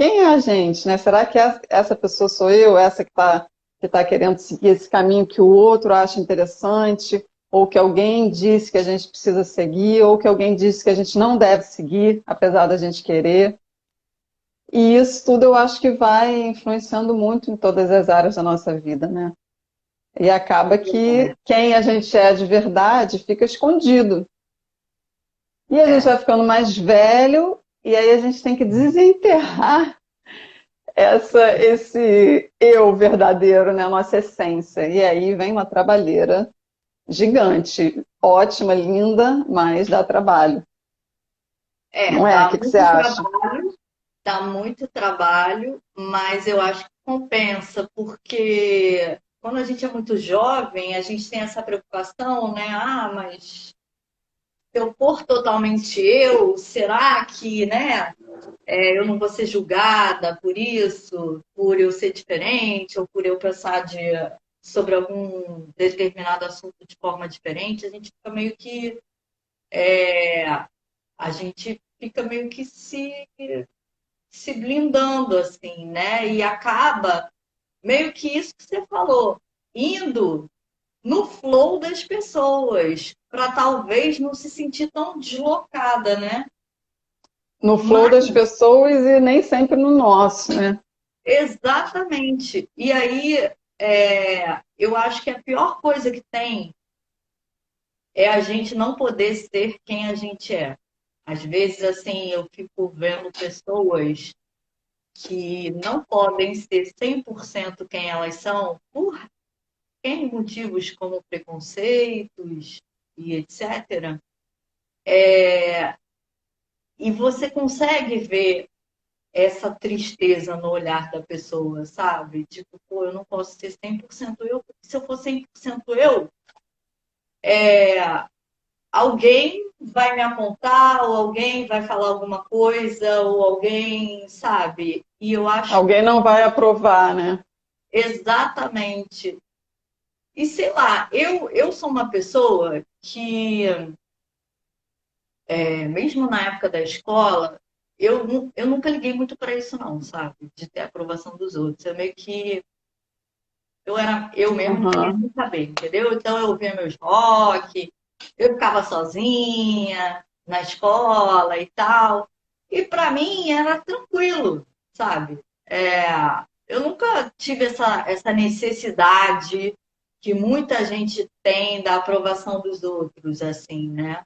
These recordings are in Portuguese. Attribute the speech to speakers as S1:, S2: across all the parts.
S1: quem é a gente, né? Será que essa pessoa sou eu, essa que tá querendo seguir esse caminho que o outro acha interessante, ou que alguém disse que a gente precisa seguir, ou que alguém disse que a gente não deve seguir, apesar da gente querer. E isso tudo eu acho que vai influenciando muito em todas as áreas da nossa vida, né? E acaba que quem a gente é de verdade fica escondido. E a gente
S2: É,
S1: vai ficando mais velho, e aí a gente tem que desenterrar esse eu verdadeiro, né? A nossa essência. E aí vem uma trabalheira gigante, ótima, linda, mas dá trabalho. Não é? O
S2: dá
S1: que você
S2: muito
S1: acha?
S2: trabalho, dá muito trabalho, mas eu acho que compensa, porque quando a gente é muito jovem, a gente tem essa preocupação, né? Ah, mas se eu for totalmente eu, será que, né? Eu não vou ser julgada por isso, por eu ser diferente, ou por eu pensar sobre algum determinado assunto de forma diferente, a gente fica meio que se blindando, assim, né? E acaba meio que isso que você falou, indo no flow das pessoas, para talvez não se sentir tão deslocada, né?
S1: No flow das
S2: Mas,
S1: pessoas e nem sempre no nosso, né?
S2: exatamente. E aí, eu acho que a pior coisa que tem é a gente não poder ser quem a gente é. Às vezes, assim, eu fico vendo pessoas que não podem ser 100% quem elas são por N motivos como preconceitos e etc. E você consegue ver essa tristeza no olhar da pessoa, sabe? Tipo, pô, eu não posso ser 100% eu, porque se eu for 100% eu, alguém vai me apontar, ou alguém vai falar alguma coisa, ou alguém, sabe? E eu acho
S1: Alguém não vai aprovar, né?
S2: exatamente. E sei lá, eu sou uma pessoa que, mesmo na época da escola, eu nunca liguei muito para isso, não, sabe? De ter a aprovação dos outros. Eu meio que eu era eu mesmo não queria
S1: Uhum.
S2: nem saber, entendeu? Então eu ouvia meus rock, eu ficava sozinha na escola e tal. E para mim era tranquilo, sabe? Eu nunca tive essa necessidade que muita gente tem da aprovação dos outros, assim, né?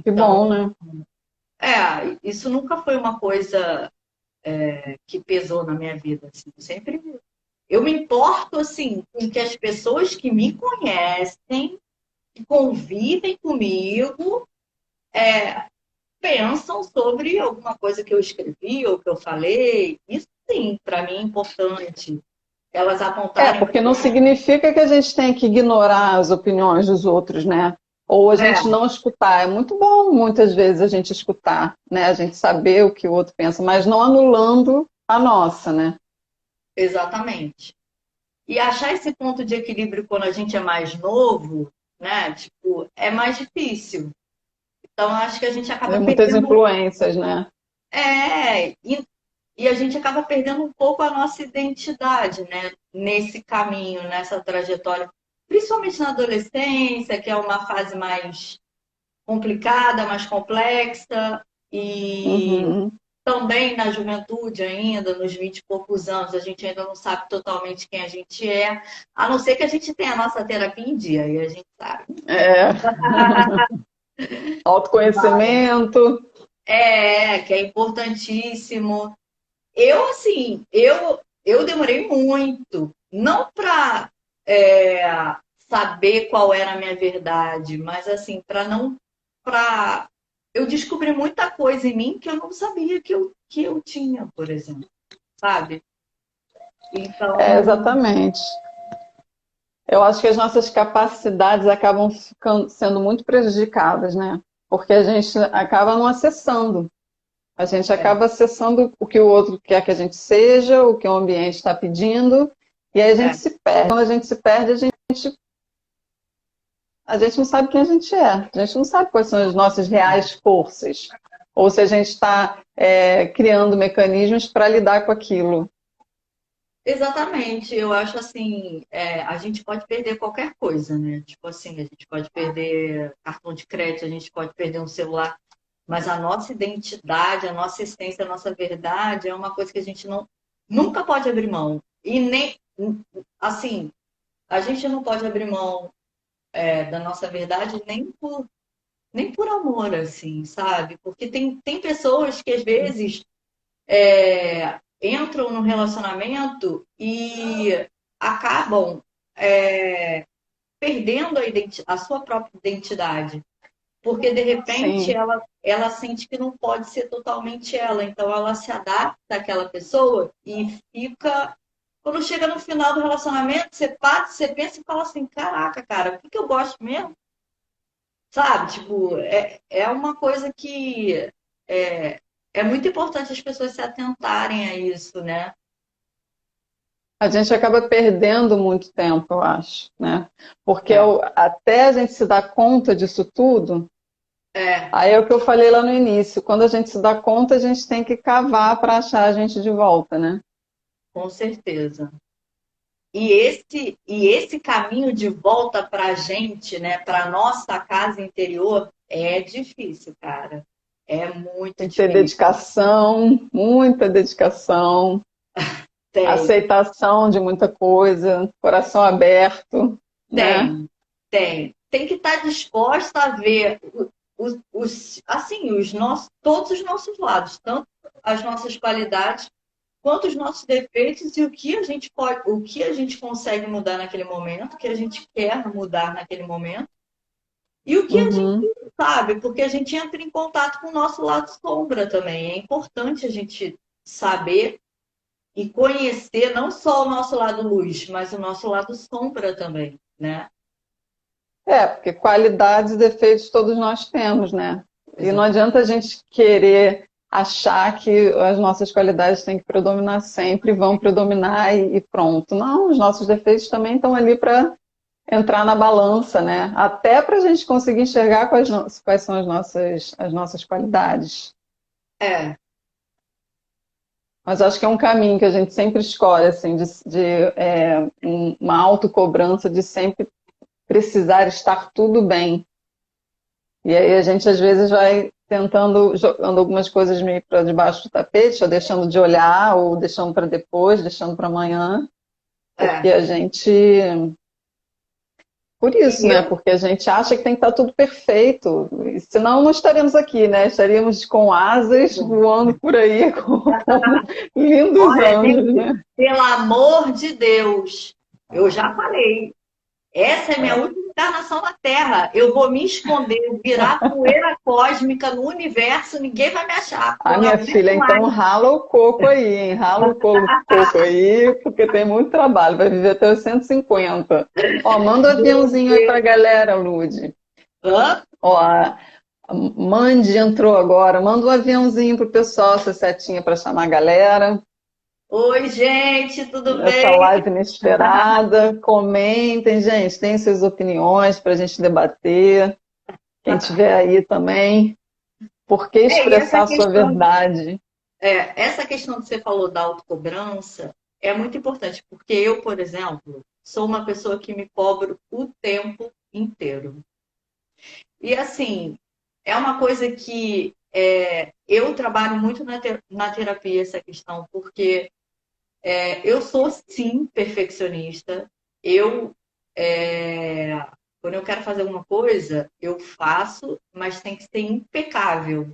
S1: Que bom,
S2: Então,
S1: né?
S2: isso nunca foi uma coisa que pesou na minha vida, assim. Eu me importo, assim, com que as pessoas que me conhecem, que convivem comigo, pensam sobre alguma coisa que eu escrevi ou que eu falei. Isso, sim, para mim é importante. Elas apontarem
S1: Porque não significa que a gente tem que ignorar as opiniões dos outros, né? Ou a gente
S2: é,
S1: não escutar. É muito bom, muitas vezes, a gente escutar, né? A gente saber o que o outro pensa, mas não anulando a nossa, né?
S2: exatamente. E achar esse ponto de equilíbrio quando a gente é mais novo, né? Tipo, é mais difícil. Então, acho que a gente
S1: Tem
S2: acaba
S1: muitas
S2: perdendo.
S1: influências, né?
S2: E a gente acaba perdendo um pouco a nossa identidade, né? Nesse caminho, nessa trajetória. Principalmente na adolescência, que é uma fase mais complicada, mais complexa. E
S1: Uhum.
S2: também na juventude ainda, nos 20 e poucos anos, a gente ainda não sabe totalmente quem a gente é, a não ser que a gente tenha a nossa terapia em dia, e a gente sabe.
S1: É. Autoconhecimento.
S2: Que é importantíssimo. Eu, assim, eu demorei muito, não para saber qual era a minha verdade, mas assim, para eu descobri muita coisa em mim que eu não sabia que eu tinha, por exemplo, sabe?
S1: É,
S2: Então,
S1: exatamente. Eu acho que as nossas capacidades acabam sendo muito prejudicadas, né? Porque a gente acaba não acessando. A gente
S2: é,
S1: acaba acessando o que o outro quer que a gente seja, o que o ambiente está pedindo, e aí a gente
S2: é,
S1: se perde. Quando a gente se perde, a gente não sabe quem a gente é. A gente não sabe quais são as nossas reais forças. ou se a gente está criando mecanismos para lidar com aquilo.
S2: Exatamente, eu acho assim, a gente pode perder qualquer coisa, né? Tipo assim, a gente pode perder cartão de crédito, a gente pode perder um celular, mas a nossa identidade, a nossa essência, a nossa verdade é uma coisa que a gente nunca pode abrir mão. E nem, assim, a gente não pode abrir mão da nossa verdade nem por amor, assim, sabe? Porque tem pessoas que às vezes entram no relacionamento e acabam perdendo a sua própria identidade. Porque de repente
S1: Sim.
S2: ela sente que não pode ser totalmente ela. Então ela se adapta àquela pessoa e fica. Quando chega no final do relacionamento, você para, você pensa e fala assim: caraca, cara, o que eu gosto mesmo? Sabe? Tipo, é uma coisa que é muito importante as pessoas se atentarem a isso, né?
S1: A gente acaba perdendo muito tempo, eu acho, né? Porque
S2: É,
S1: até a gente se dar conta disso tudo,
S2: é,
S1: aí é o que eu falei lá no início, quando a gente se dá conta, a gente tem que cavar para achar a gente de volta, né?
S2: com certeza. E esse caminho de volta para a gente, né, para nossa casa interior, é difícil, cara. É muito
S1: Tem que ter
S2: difícil.
S1: dedicação, muita dedicação,
S2: Tem,
S1: aceitação de muita coisa, coração aberto, né?
S2: tem, tem. Tem que estar disposta a ver assim, todos os nossos lados, tanto as nossas qualidades quanto os nossos defeitos e o que a gente consegue mudar naquele momento, o que a gente quer mudar naquele momento. E o que a gente
S1: Uhum.
S2: sabe, porque a gente entra em contato com o nosso lado sombra também. É importante a gente saber e conhecer não só o nosso lado luz, mas o nosso lado sombra também, né?
S1: Porque qualidades e defeitos todos nós temos, né? E não
S2: Exato.
S1: adianta a gente querer achar que as nossas qualidades têm que predominar sempre, vão predominar e pronto. Não, os nossos defeitos também estão ali para entrar na balança, né? Até para a gente conseguir enxergar quais são as nossas qualidades.
S2: É,
S1: Mas acho que é um caminho que a gente sempre escolhe, assim, uma autocobrança de sempre precisar estar tudo bem. E aí a gente às vezes vai tentando, jogando algumas coisas meio para debaixo do tapete, ou deixando de olhar, ou deixando para depois, deixando para amanhã, porque
S2: é.
S1: a gente. Por isso,
S2: E
S1: né?
S2: eu,
S1: Porque a gente acha que tem que estar tudo perfeito. E senão não estaríamos aqui, né? Estaríamos com asas voando por aí como lindos
S2: olha,
S1: anjos,
S2: gente,
S1: né?
S2: pelo amor de Deus, eu já falei. Essa é minha última encarnação na Terra. Eu vou me esconder, virar poeira cósmica no universo, ninguém vai me achar, porque
S1: Ah,
S2: eu não
S1: minha
S2: aguento
S1: filha, então
S2: mais.
S1: rala o coco aí, hein? Rala o coco aí, porque tem muito trabalho. Vai viver até os 150. Ó, manda um
S2: Meu
S1: aviãozinho aí pra
S2: Deus.
S1: galera, Lude.
S2: Hã?
S1: Ó, a Mandy entrou agora. Manda um aviãozinho pro pessoal, essa setinha para chamar a galera.
S2: Oi, gente, tudo
S1: Nessa
S2: bem?
S1: live inesperada. Comentem, gente. Deem suas opiniões para a gente debater. Quem tiver aí também. Por que
S2: E essa
S1: expressar a sua
S2: questão,
S1: verdade?
S2: essa questão que você falou da autocobrança é muito importante, porque eu, por exemplo, sou uma pessoa que me cobro o tempo inteiro. E assim, é uma coisa que eu trabalho muito na terapia essa questão, porque eu sou sim perfeccionista. Eu quando eu quero fazer alguma coisa, eu faço, mas tem que ser impecável.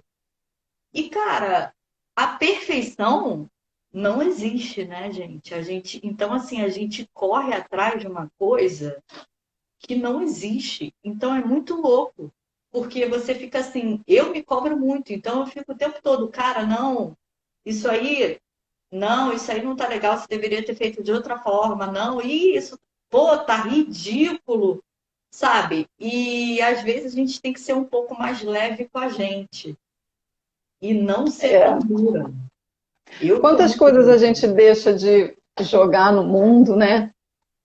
S2: E cara, a perfeição não existe, né, gente? Então assim, a gente corre atrás de uma coisa que não existe. Então é muito louco, porque você fica assim, eu me cobro muito, então eu fico o tempo todo, cara, isso aí, isso aí não tá legal, você deveria ter feito de outra forma, não, isso, pô, tá ridículo, sabe? E às vezes a gente tem que ser um pouco mais leve com a gente e não ser
S1: É.
S2: tão dura. Eu sou
S1: Quantas
S2: muito
S1: coisas a
S2: dura.
S1: gente deixa de jogar no mundo, né?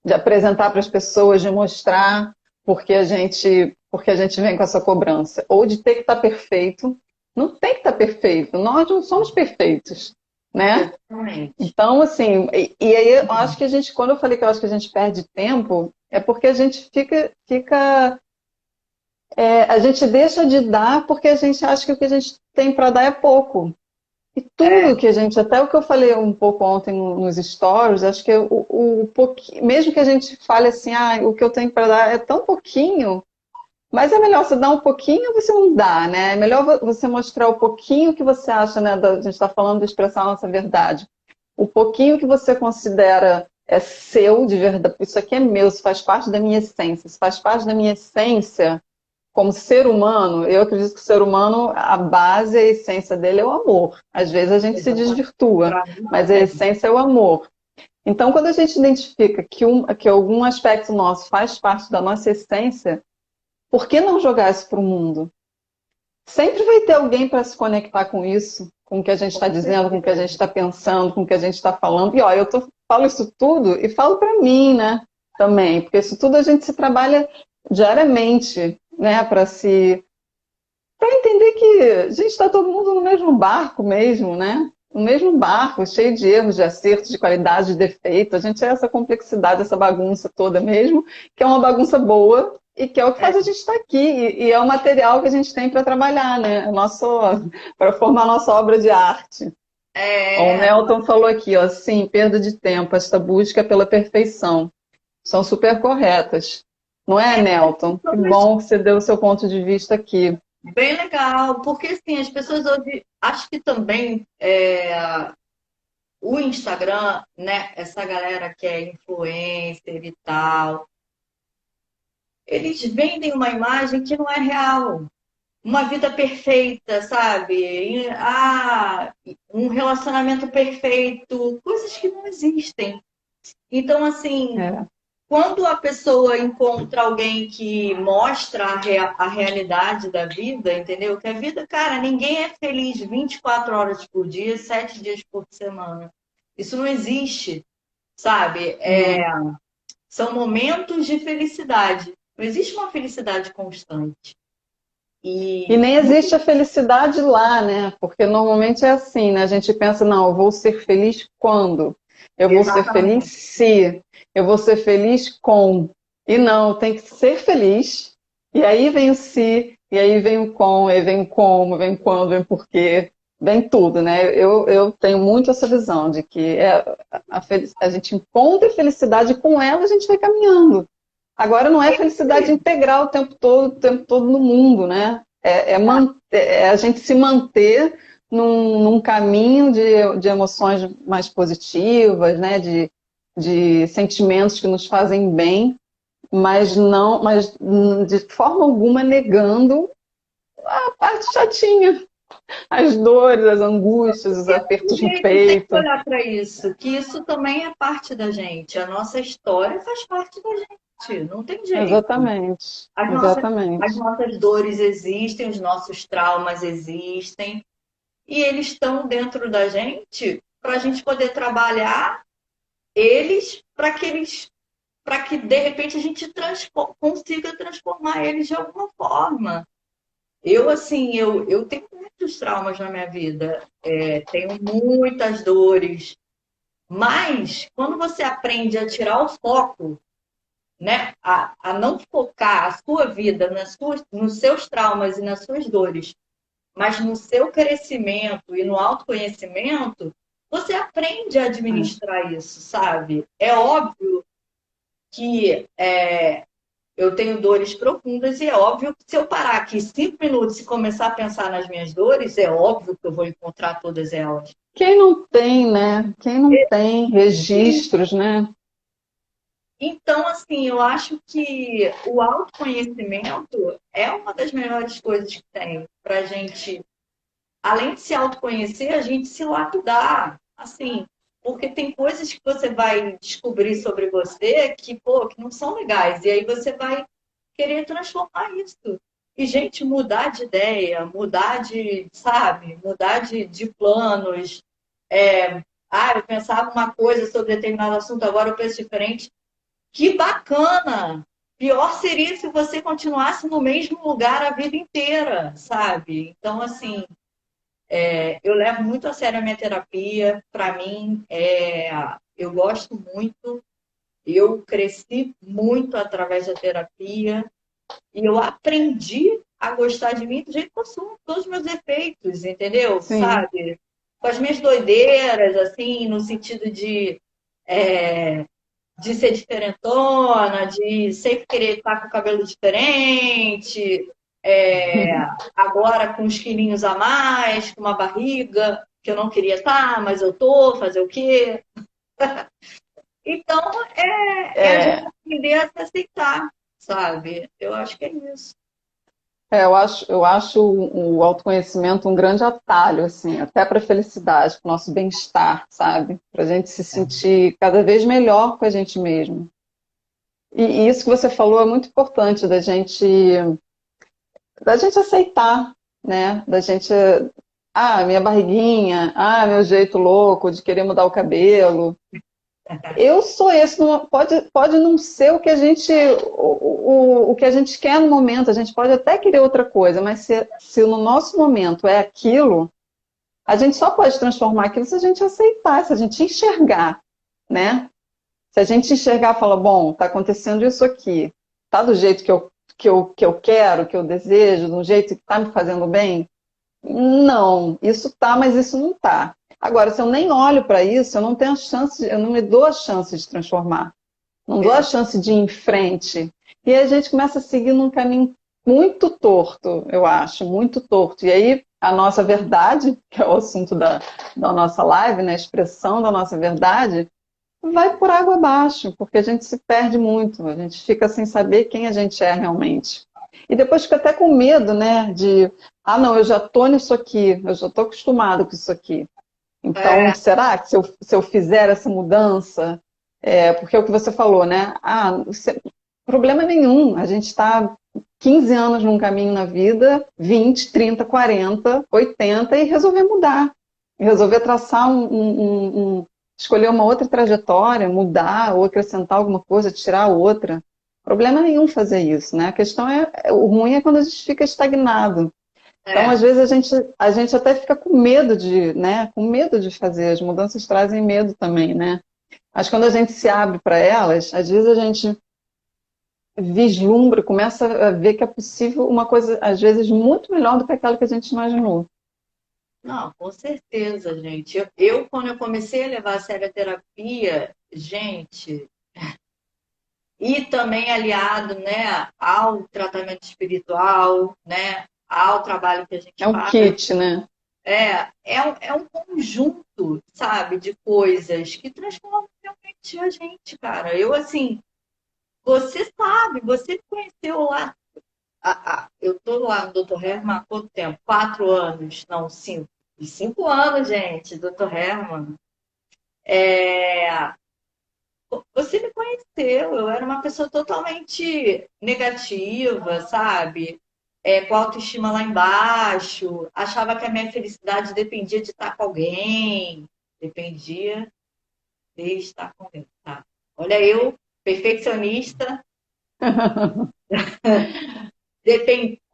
S1: De apresentar para as pessoas, de mostrar porque a gente vem com essa cobrança, ou de ter que estar perfeito, Não tem que estar perfeito. Nós não somos perfeitos, né?
S2: Exatamente.
S1: Então, assim, e aí eu acho que a gente, quando eu falei que eu acho que a gente perde tempo, é porque a gente a gente deixa de dar porque a gente acha que o que a gente tem para dar é pouco. E
S2: É,
S1: tudo que a gente, até o que eu falei um pouco ontem nos stories, acho que o pouquinho, mesmo que a gente fale assim, ah, o que eu tenho para dar é tão pouquinho, mas é melhor você dar um pouquinho ou você não dá, né? É melhor você mostrar o pouquinho que você acha, né? A gente está falando de expressar a nossa verdade. O pouquinho que você considera é seu de verdade, isso aqui é meu, isso faz parte da minha essência, isso faz parte da minha essência como ser humano, eu acredito que o ser humano, a base, a essência dele é o amor. Às vezes a gente se
S2: exatamente.
S1: desvirtua,
S2: Para mim
S1: mas a
S2: também.
S1: essência é o amor. Então, quando a gente identifica que algum aspecto nosso faz parte da nossa essência, por que não jogar isso para o mundo? Sempre vai ter alguém para se conectar com isso, com o que a gente está
S2: Com
S1: dizendo, com o que a gente
S2: certeza.
S1: está pensando, com o que a gente está falando. E ó, falo isso tudo e falo para mim, né? Também, porque isso tudo a gente se trabalha diariamente, né? Para entender que a gente está todo mundo no mesmo barco mesmo, né? No mesmo barco, cheio de erros, de acertos, de qualidade, de defeito. A gente é essa complexidade, essa bagunça toda mesmo, que é uma bagunça boa e que é o que
S2: É,
S1: faz a gente estar aqui. E é o material que a gente tem para trabalhar, né? Para formar a nossa obra de arte. Ó, o
S2: é,
S1: Nelton falou aqui, ó, sim, perda de tempo, esta busca pela perfeição. São super corretas. Não é, Nelton? Que bom que você deu o seu ponto de vista aqui.
S2: bem legal, porque assim, as pessoas hoje, acho que também o Instagram, né, essa galera que é influencer e tal, eles vendem uma imagem que não é real. Uma vida perfeita, sabe? Um relacionamento perfeito, coisas que não existem. Então, assim,
S1: É.
S2: quando a pessoa encontra alguém que mostra a realidade da vida, entendeu? Que a vida, cara, ninguém é feliz 24 horas por dia, 7 dias por semana. Isso não existe, sabe?
S1: Não.
S2: São momentos de felicidade. Não existe uma felicidade constante.
S1: E
S2: E
S1: nem existe a felicidade lá, né? Porque normalmente é assim, né? A gente pensa, não, eu vou ser feliz quando? Eu vou ser feliz
S2: exatamente.
S1: se? Eu vou ser feliz com? E não, tem que ser feliz. E aí vem o se, e aí vem o com, aí vem o como, vem o quando, vem o porquê, vem tudo, né? Eu tenho muito essa visão de que a gente encontra felicidade e com ela a gente vai caminhando. Agora não é felicidade integral o tempo todo no mundo, né? É a gente se manter num caminho de emoções mais positivas, né? De sentimentos que nos fazem bem, mas de forma alguma negando a parte chatinha, as dores, as angústias, os
S2: O
S1: apertos no
S2: jeito tem que
S1: peito.
S2: olhar para isso, que isso também é parte da gente. A nossa história faz parte da gente, não tem jeito.
S1: Exatamente,
S2: As nossas, as
S1: exatamente.
S2: nossas dores existem, os nossos traumas existem, e eles estão dentro da gente para a gente poder trabalhar eles para que de repente a gente consiga transformar eles de alguma forma. Eu tenho muitos traumas na minha vida, tenho muitas dores, mas quando você aprende a tirar o foco, né, a não focar a sua vida nos seus traumas e nas suas dores, mas no seu crescimento e no autoconhecimento, você aprende a administrar isso, sabe? É óbvio que eu tenho dores profundas e é óbvio que se eu parar aqui 5 minutos e começar a pensar nas minhas dores, é óbvio que eu vou encontrar todas elas.
S1: Quem não tem, né? Quem não tem registros, né?
S2: Então, assim, eu acho que o autoconhecimento é uma das melhores coisas que tem para a gente, além de se autoconhecer, a gente se lapidar, assim, porque tem coisas que você vai descobrir sobre você que, pô, que não são legais, e aí você vai querer transformar isso. E, gente, mudar de ideia, mudar de, sabe, mudar de planos. Eu pensava uma coisa sobre determinado assunto, agora eu penso diferente. Que bacana! Pior seria se você continuasse no mesmo lugar a vida inteira, sabe? Então, assim, Eu levo muito a sério a minha terapia. Para mim, eu gosto muito. Eu cresci muito através da terapia e eu aprendi a gostar de mim do jeito que eu sou, com todos os meus defeitos, entendeu?
S1: Sim.
S2: Sabe? Com as minhas doideiras, assim, no sentido de ser diferentona, de sempre querer estar com o cabelo diferente, é, agora com uns quilinhos a mais, com uma barriga que eu não queria estar, mas eu tô, fazer o quê? Então, é a gente
S1: É,
S2: aprender a se aceitar, sabe? Eu acho que é isso.
S1: eu acho o autoconhecimento um grande atalho, assim, até para a felicidade, para o nosso bem-estar, sabe? Para a gente se sentir cada vez melhor com a gente mesmo. E isso que você falou é muito importante da gente aceitar, né? Da gente, minha barriguinha, meu jeito louco de querer mudar o cabelo. Eu sou esse, pode não ser o que a gente quer no momento, a gente pode até querer outra coisa, mas se no nosso momento é aquilo, a gente só pode transformar aquilo se a gente aceitar, se a gente enxergar, né? Se a gente enxergar e falar, bom, está acontecendo isso aqui, tá do jeito que eu quero, que eu desejo, do jeito que está me fazendo bem, não, isso tá, mas isso não tá. Agora, se eu nem olho para isso, eu não tenho a chance, eu não me dou a chance de transformar, não dou a chance de ir em frente. E aí a gente começa a seguir num caminho muito torto, eu acho, muito torto. E aí a nossa verdade, que é o assunto da nossa live, né, a expressão da nossa verdade, vai por água abaixo, porque a gente se perde muito, a gente fica sem saber quem a gente é realmente. E depois fica até com medo, né, não, eu já estou nisso aqui, eu já estou acostumado com isso aqui. Então,
S2: É,
S1: será que se eu fizer essa mudança, porque é o que você falou, né? Problema nenhum, a gente está 15 anos num caminho na vida, 20, 30, 40, 80, e resolver mudar. E resolver traçar escolher uma outra trajetória, mudar ou acrescentar alguma coisa, tirar outra. Problema nenhum fazer isso, né? A questão o ruim é quando a gente fica estagnado. Então,
S2: é,
S1: às vezes, a gente até fica com medo né? Com medo de fazer. As mudanças trazem medo também, né? Mas quando a gente se abre para elas, às vezes a gente vislumbra, começa a ver que é possível uma coisa, às vezes, muito melhor do que aquela que a gente imaginou.
S2: não, com certeza, gente. Quando eu comecei a levar a sério a terapia, gente, e também aliado, né, ao tratamento espiritual, né, ao trabalho que a gente
S1: É um
S2: faz,
S1: kit, né?
S2: é um conjunto, sabe, de coisas que transformam realmente a gente, cara. Eu, assim, você sabe, você conheceu lá. Eu tô lá no Dr. Herman há quanto tempo? 4 anos, não, 5. E 5 anos, gente, Dr. Herman. É, Você me conheceu, eu era uma pessoa totalmente negativa, sabe? Com a autoestima lá embaixo, achava que a minha felicidade dependia de estar com alguém, dependia de estar com alguém, tá? Olha, eu, perfeccionista,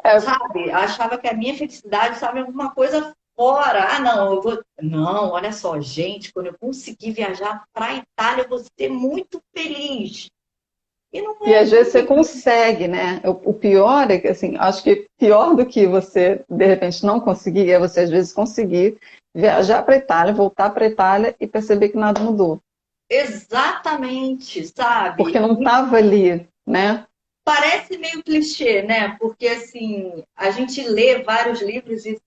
S1: É,
S2: sabe? Achava que a minha felicidade estava em alguma coisa fora. Ah, não, eu vou. Não, olha só, gente, quando eu conseguir viajar para a Itália, eu vou ser muito feliz. E não
S1: e
S2: é
S1: às vezes você
S2: assim.
S1: consegue, né? O pior é que, assim, acho que pior do que você, de repente, não conseguir, é você, às vezes, conseguir viajar para a Itália, voltar para a Itália e perceber que nada mudou.
S2: Exatamente,
S1: Porque
S2: sabe?
S1: não
S2: E
S1: estava ali, né?
S2: parece meio clichê, né? Porque assim, a gente lê vários livros e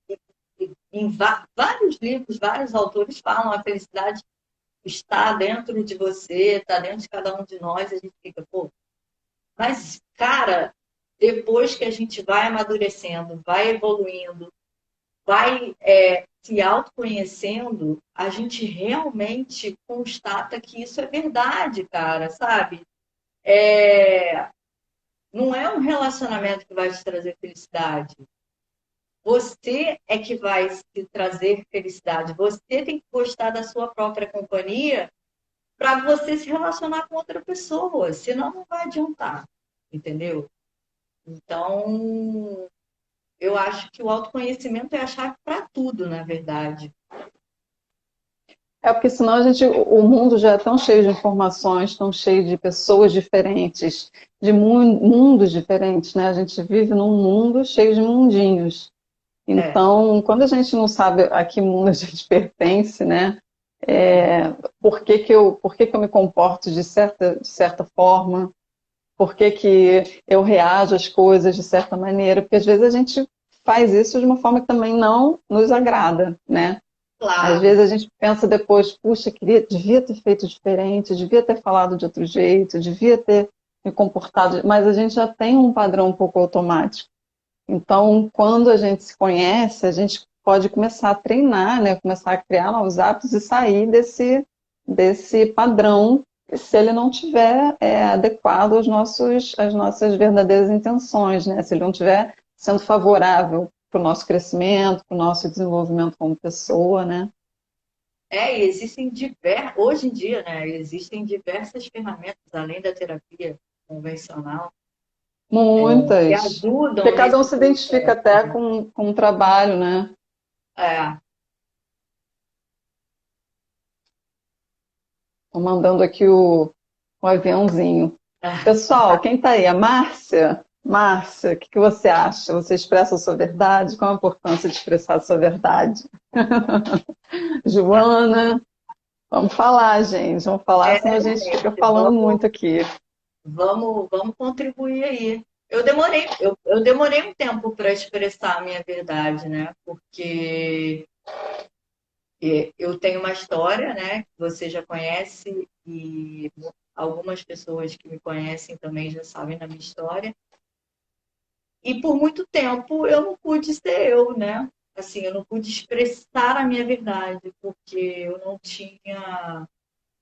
S2: em vários livros, vários autores falam a felicidade está dentro de você, está dentro de cada um de nós, a gente fica, pô, mas, cara, depois que a gente vai amadurecendo, vai evoluindo, vai se autoconhecendo, a gente realmente constata que isso é verdade, cara, sabe? Não é um relacionamento que vai te trazer felicidade. Você é que vai te trazer felicidade. Você tem que gostar da sua própria companhia para você se relacionar com outra pessoa. Senão não vai adiantar. Entendeu? Então, eu acho que o autoconhecimento é a chave para tudo, na verdade.
S1: É porque senão o mundo já é tão cheio de informações, tão cheio de pessoas diferentes, de mundos diferentes, né? A gente vive num mundo cheio de mundinhos.
S2: É,
S1: Então, quando a gente não sabe a que mundo a gente pertence, né? Por que que eu me comporto de certa forma? Por que que eu reajo às coisas de certa maneira? Porque às vezes a gente faz isso de uma forma que também não nos agrada, né? Às
S2: claro.
S1: vezes a gente pensa depois, puxa, devia ter feito diferente, devia ter falado de outro jeito, devia ter me comportado, mas a gente já tem um padrão um pouco automático. Então, quando a gente se conhece, a gente pode começar a treinar, né? Começar a criar novos hábitos e sair desse padrão, se ele não tiver adequado às nossas verdadeiras intenções, né? Se ele não estiver sendo favorável para o nosso crescimento, para o nosso desenvolvimento como pessoa, né?
S2: E existem hoje em dia, né, existem diversas ferramentas, além da terapia convencional, que
S1: Muitas. Porque
S2: ajudam
S1: cada um
S2: nesse
S1: se identifica
S2: processo,
S1: até
S2: né?
S1: com o trabalho, né?
S2: É,
S1: Estou mandando aqui o aviãozinho. Pessoal, quem está aí? A Márcia? Márcia, o que você acha? Você expressa a sua verdade? Qual a importância de expressar a sua verdade? Joana, vamos falar, gente. Vamos falar, senão a gente fica
S2: gente,
S1: falando muito aqui.
S2: vamos contribuir aí. Eu demorei um tempo para expressar a minha verdade, né? Porque eu tenho uma história, né? Que você já conhece e algumas pessoas que me conhecem também já sabem da minha história. E por muito tempo eu não pude ser eu, né? Assim, eu não pude expressar a minha verdade, porque eu não tinha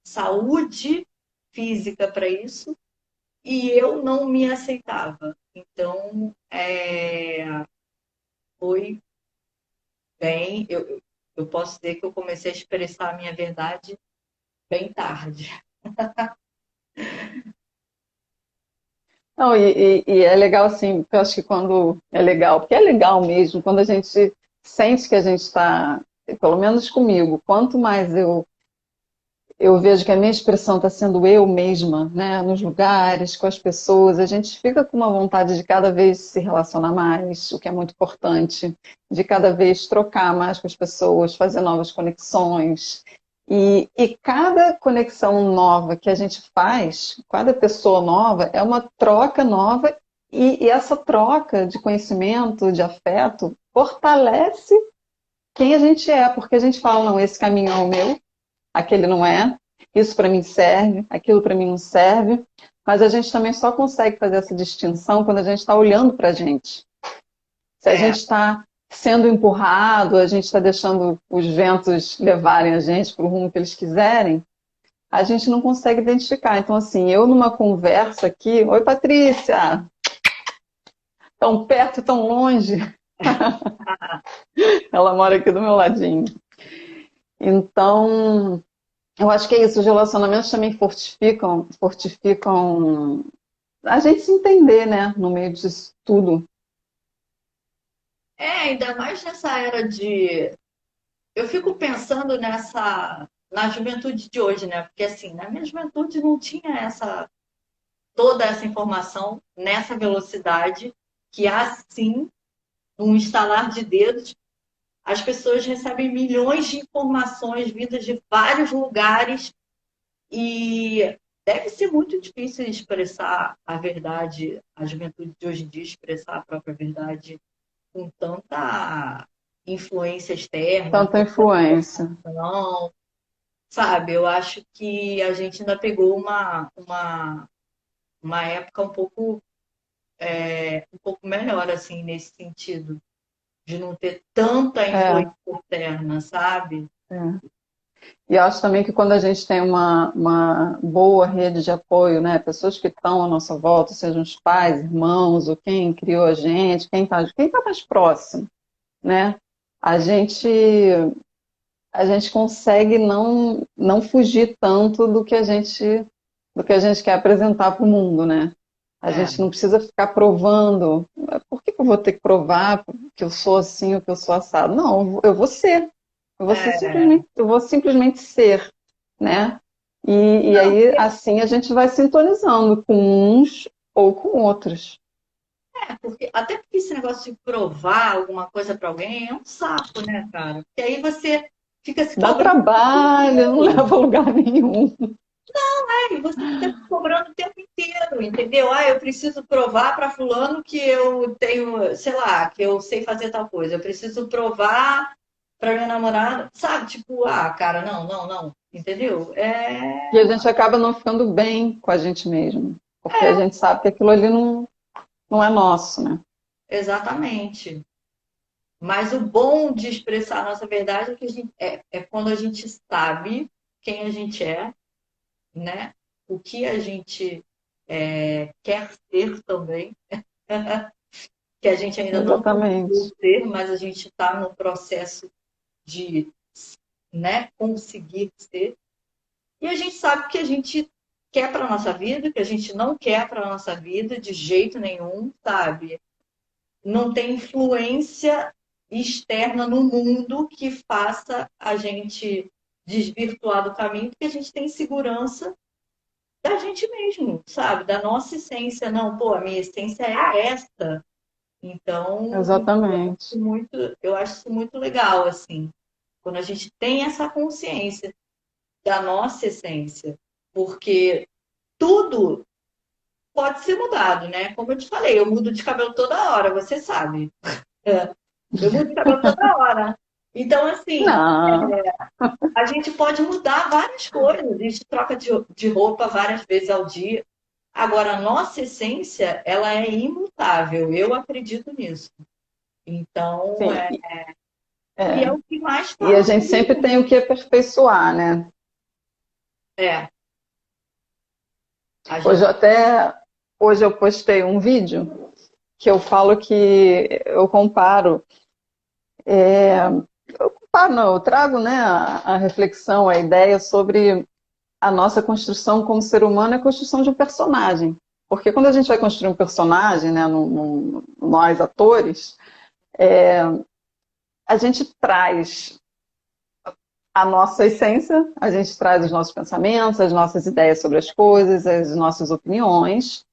S2: saúde física para isso e eu não me aceitava. Então, foi bem. Eu posso dizer que eu comecei a expressar a minha verdade bem tarde.
S1: Não, e é legal assim, porque eu acho que quando é legal, porque é legal mesmo, quando a gente sente que a gente está, pelo menos comigo, quanto mais eu vejo que a minha expressão está sendo eu mesma, né, nos lugares, com as pessoas, a gente fica com uma vontade de cada vez se relacionar mais, o que é muito importante, de cada vez trocar mais com as pessoas, fazer novas conexões. E cada conexão nova que a gente faz, cada pessoa nova, é uma troca nova, e essa troca de conhecimento, de afeto, fortalece quem a gente é, porque a gente fala, não, esse caminho é o meu, aquele não é, isso para mim serve, aquilo para mim não serve, mas a gente também só consegue fazer essa distinção quando a gente está olhando para a gente. Se a
S2: É,
S1: gente está sendo empurrado, a gente está deixando os ventos levarem a gente para o rumo que eles quiserem, a gente não consegue identificar. Então, assim, eu numa conversa aqui, oi Patrícia, tão perto e tão longe, ela mora aqui do meu ladinho. Então, eu acho que é isso, os relacionamentos também fortificam a gente se entender, né, no meio disso tudo.
S2: ainda mais nessa era de. Eu fico pensando na juventude de hoje, né? Porque assim, na minha juventude não tinha toda essa informação nessa velocidade que assim, num estalar de dedos, as pessoas recebem milhões de informações vindas de vários lugares e deve ser muito difícil expressar a verdade, a juventude de hoje em dia expressar a própria verdade com tanta influência externa,
S1: Tanta influência.
S2: não, sabe? Eu acho que a gente ainda pegou uma época um pouco melhor, assim, nesse sentido, de não ter tanta
S1: É,
S2: influência externa, sabe?
S1: é. E eu acho também que quando a gente tem uma boa rede de apoio, né, pessoas que estão à nossa volta, sejam os pais, irmãos, ou quem criou a gente, quem tá mais próximo, né, a gente, a gente consegue não fugir tanto do que a gente quer apresentar para o mundo, né? A
S2: É,
S1: gente não precisa ficar provando. Por que que eu vou ter que provar que eu sou assim ou que eu sou assado? Não, eu vou ser.
S2: é,
S1: Eu vou simplesmente ser, né? E
S2: não,
S1: aí, assim, a gente vai sintonizando com uns ou com outros.
S2: até porque esse negócio de provar alguma coisa para alguém é um saco, né, cara? Porque aí você fica se
S1: Dá
S2: cobrando o tempo
S1: trabalho, não
S2: inteiro.
S1: leva a lugar nenhum.
S2: E você fica se cobrando o tempo inteiro, entendeu? Ah, eu preciso provar para fulano que eu tenho, sei lá, que eu sei fazer tal coisa. Eu preciso provar para minha namorada, sabe? Tipo, ah, cara, não, não, não, entendeu?
S1: E a gente acaba não ficando bem com a gente mesmo, porque a gente sabe que aquilo ali não é nosso, né?
S2: Exatamente. Mas o bom de expressar a nossa verdade é que é quando a gente sabe quem a gente é, né? O que a gente quer ser também, que a gente ainda não conseguiu
S1: Exatamente.
S2: ser, mas a gente está no processo de, né, conseguir ser. E a gente sabe o que a gente quer para nossa vida, o que a gente não quer para nossa vida de jeito nenhum, sabe? Não tem influência externa no mundo que faça a gente desvirtuar do caminho, porque a gente tem segurança da gente mesmo, sabe? Da nossa essência. Não, pô, a minha essência é esta. Então,
S1: Exatamente.
S2: eu acho isso muito legal, assim, quando a gente tem essa consciência da nossa essência, porque tudo pode ser mudado, né? Como eu te falei, eu mudo de cabelo toda hora, você sabe. É, eu mudo de cabelo toda hora. Então, assim,
S1: Não,
S2: a gente pode mudar várias coisas, a gente troca de roupa várias vezes ao dia. Agora, a nossa essência, ela é imutável, eu acredito nisso. Então,
S1: sim.
S2: e é
S1: É.
S2: o que mais
S1: E a
S2: fala
S1: gente
S2: sobre
S1: sempre
S2: isso.
S1: tem o que aperfeiçoar, né?
S2: É, a
S1: Hoje
S2: gente.
S1: eu até hoje eu postei um vídeo que eu falo que eu comparo, não, eu trago, né, a reflexão, a ideia sobre a nossa construção como ser humano é a construção de um personagem. Porque quando a gente vai construir um personagem, né, nós atores, a gente traz a nossa essência, a gente traz os nossos pensamentos, as nossas ideias sobre as coisas, as nossas opiniões,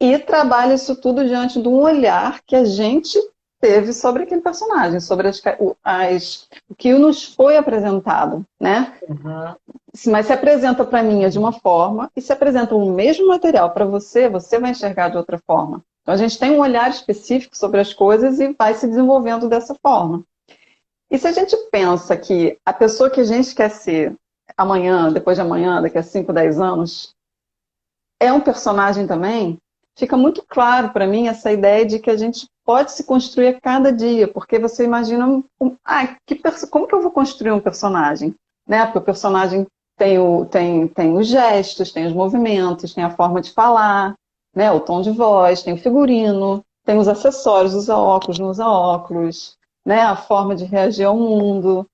S1: e trabalha isso tudo diante de um olhar que a gente teve sobre aquele personagem, sobre o que nos foi apresentado, né?
S2: Uhum.
S1: Mas se apresenta para mim de uma forma e se apresenta o mesmo material para você, você vai enxergar de outra forma. Então a gente tem um olhar específico sobre as coisas e vai se desenvolvendo dessa forma. E se a gente pensa que a pessoa que a gente quer ser amanhã, depois de amanhã, daqui a 5, 10 anos, é um personagem também, fica muito claro para mim essa ideia de que a gente pode se construir a cada dia, porque você imagina, como que eu vou construir um personagem? Né? Porque o personagem tem os gestos, tem os movimentos, tem a forma de falar, né? O tom de voz, tem o figurino, tem os acessórios, usa óculos, não usa óculos, né? A forma de reagir ao mundo,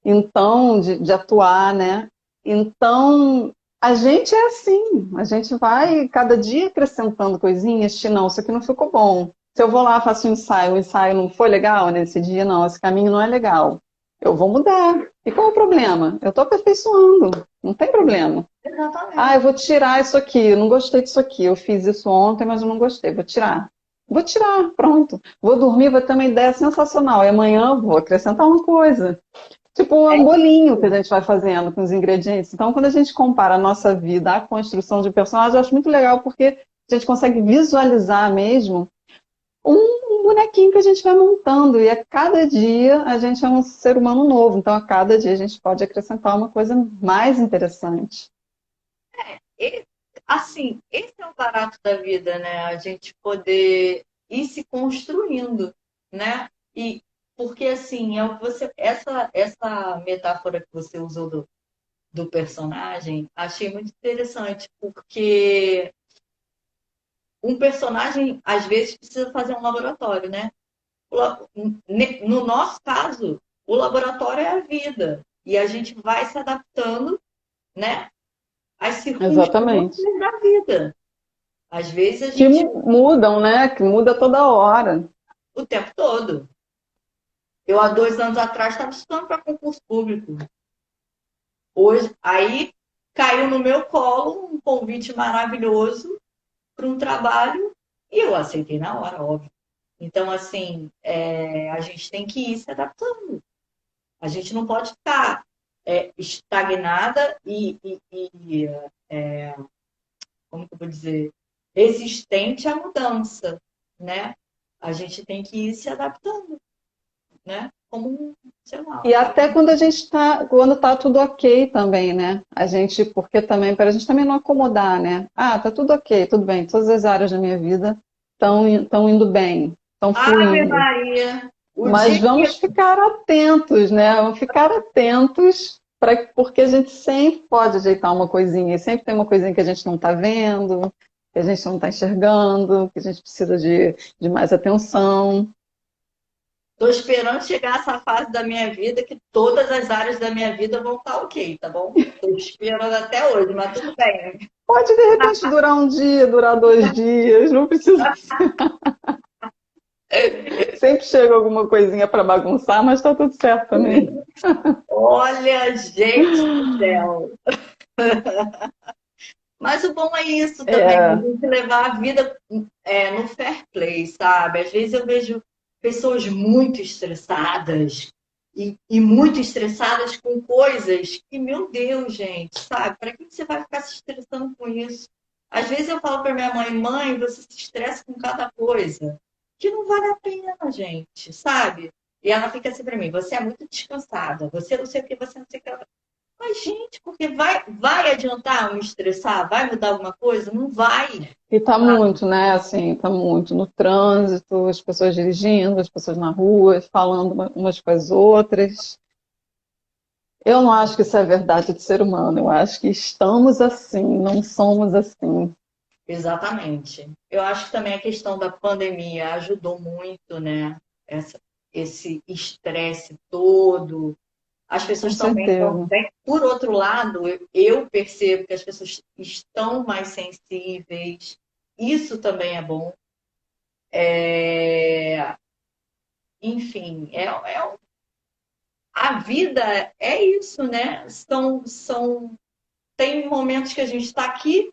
S1: então, de atuar, né? Então, a gente é assim, a gente vai cada dia acrescentando coisinhas, não, isso aqui não ficou bom. Se eu vou lá, faço um ensaio, o ensaio não foi legal nesse dia, não, esse caminho não é legal. Eu vou mudar. E qual é o problema? Eu estou aperfeiçoando, não tem problema. Ah, eu
S2: Exatamente.
S1: vou tirar isso aqui, eu não gostei disso aqui, eu fiz isso ontem, mas eu não gostei, vou tirar. Vou tirar, pronto. Vou dormir, vou ter uma ideia sensacional. E amanhã eu vou acrescentar uma coisa. Tipo
S2: É
S1: um bolinho que a
S2: isso.
S1: gente vai fazendo com os ingredientes. Então, quando a gente compara a nossa vida à construção de personagem, eu acho muito legal porque a gente consegue visualizar mesmo um bonequinho que a gente vai montando. E a cada dia a gente é um ser humano novo. Então, a cada dia a gente pode acrescentar uma coisa mais interessante.
S2: E, assim, esse é o barato da vida, né? A gente poder ir se construindo, né? E porque assim, é o que você, essa metáfora que você usou do personagem, achei muito interessante, porque um personagem às vezes precisa fazer um laboratório, né? No nosso caso, o laboratório é a vida. E a gente vai se adaptando, né, às circunstâncias
S1: Exatamente.
S2: da vida. Às vezes a
S1: Que
S2: gente,
S1: mudam, né? Que muda toda hora.
S2: o tempo todo. Eu, há 2 anos atrás, estava estudando para concurso público. Hoje, aí caiu no meu colo um convite maravilhoso para um trabalho e eu aceitei na hora, óbvio. Então, assim, a gente tem que ir se adaptando. A gente não pode ficar estagnada e como que eu vou dizer, resistente à mudança, né? A gente tem que ir se adaptando, né? Como, sei lá,
S1: E até quando a gente está, quando tá tudo ok também, né? A gente, porque também, para a gente também não acomodar, né? Ah, tá tudo ok, tudo bem, todas as áreas da minha vida estão indo bem, estão
S2: Ave
S1: fluindo.
S2: Maria, o
S1: Mas
S2: dia que
S1: vamos ficar atentos, né? Vamos ficar atentos, porque a gente sempre pode ajeitar uma coisinha, e sempre tem uma coisinha que a gente não está vendo, que a gente não está enxergando, que a gente precisa de mais atenção.
S2: estou esperando chegar essa fase da minha vida que todas as áreas da minha vida vão estar ok, tá bom? Estou esperando até hoje, mas tudo bem.
S1: Pode, de repente, durar um dia, durar 2 dias, não precisa. Sempre chega alguma coisinha para bagunçar, mas está tudo certo também.
S2: Olha, gente do céu. Mas o bom é isso também, a
S1: É,
S2: gente levar a vida no fair play, sabe? Às vezes eu vejo pessoas muito estressadas e muito estressadas com coisas que, meu Deus, gente, sabe? Para que você vai ficar se estressando com isso? Às vezes eu falo para minha mãe, mãe, você se estressa com cada coisa, que não vale a pena, gente, sabe? E ela fica assim para mim, você é muito descansada, você não sei o que, você não sei o que. Mas, gente, porque vai adiantar me estressar? Vai mudar alguma coisa? Não vai.
S1: e tá muito, né? Assim, tá muito no trânsito, as pessoas dirigindo, as pessoas na rua, falando umas com as outras. Eu não acho que isso é verdade de ser humano. Eu acho que estamos assim, não somos assim.
S2: Exatamente. Eu acho que também a questão da pandemia ajudou muito, né? Esse estresse todo. As
S1: Com
S2: pessoas também estão.
S1: certeza.
S2: Por outro lado, eu percebo que as pessoas estão mais sensíveis. Isso também é bom. Enfim, a vida é isso, né? Tem momentos que a gente está aqui,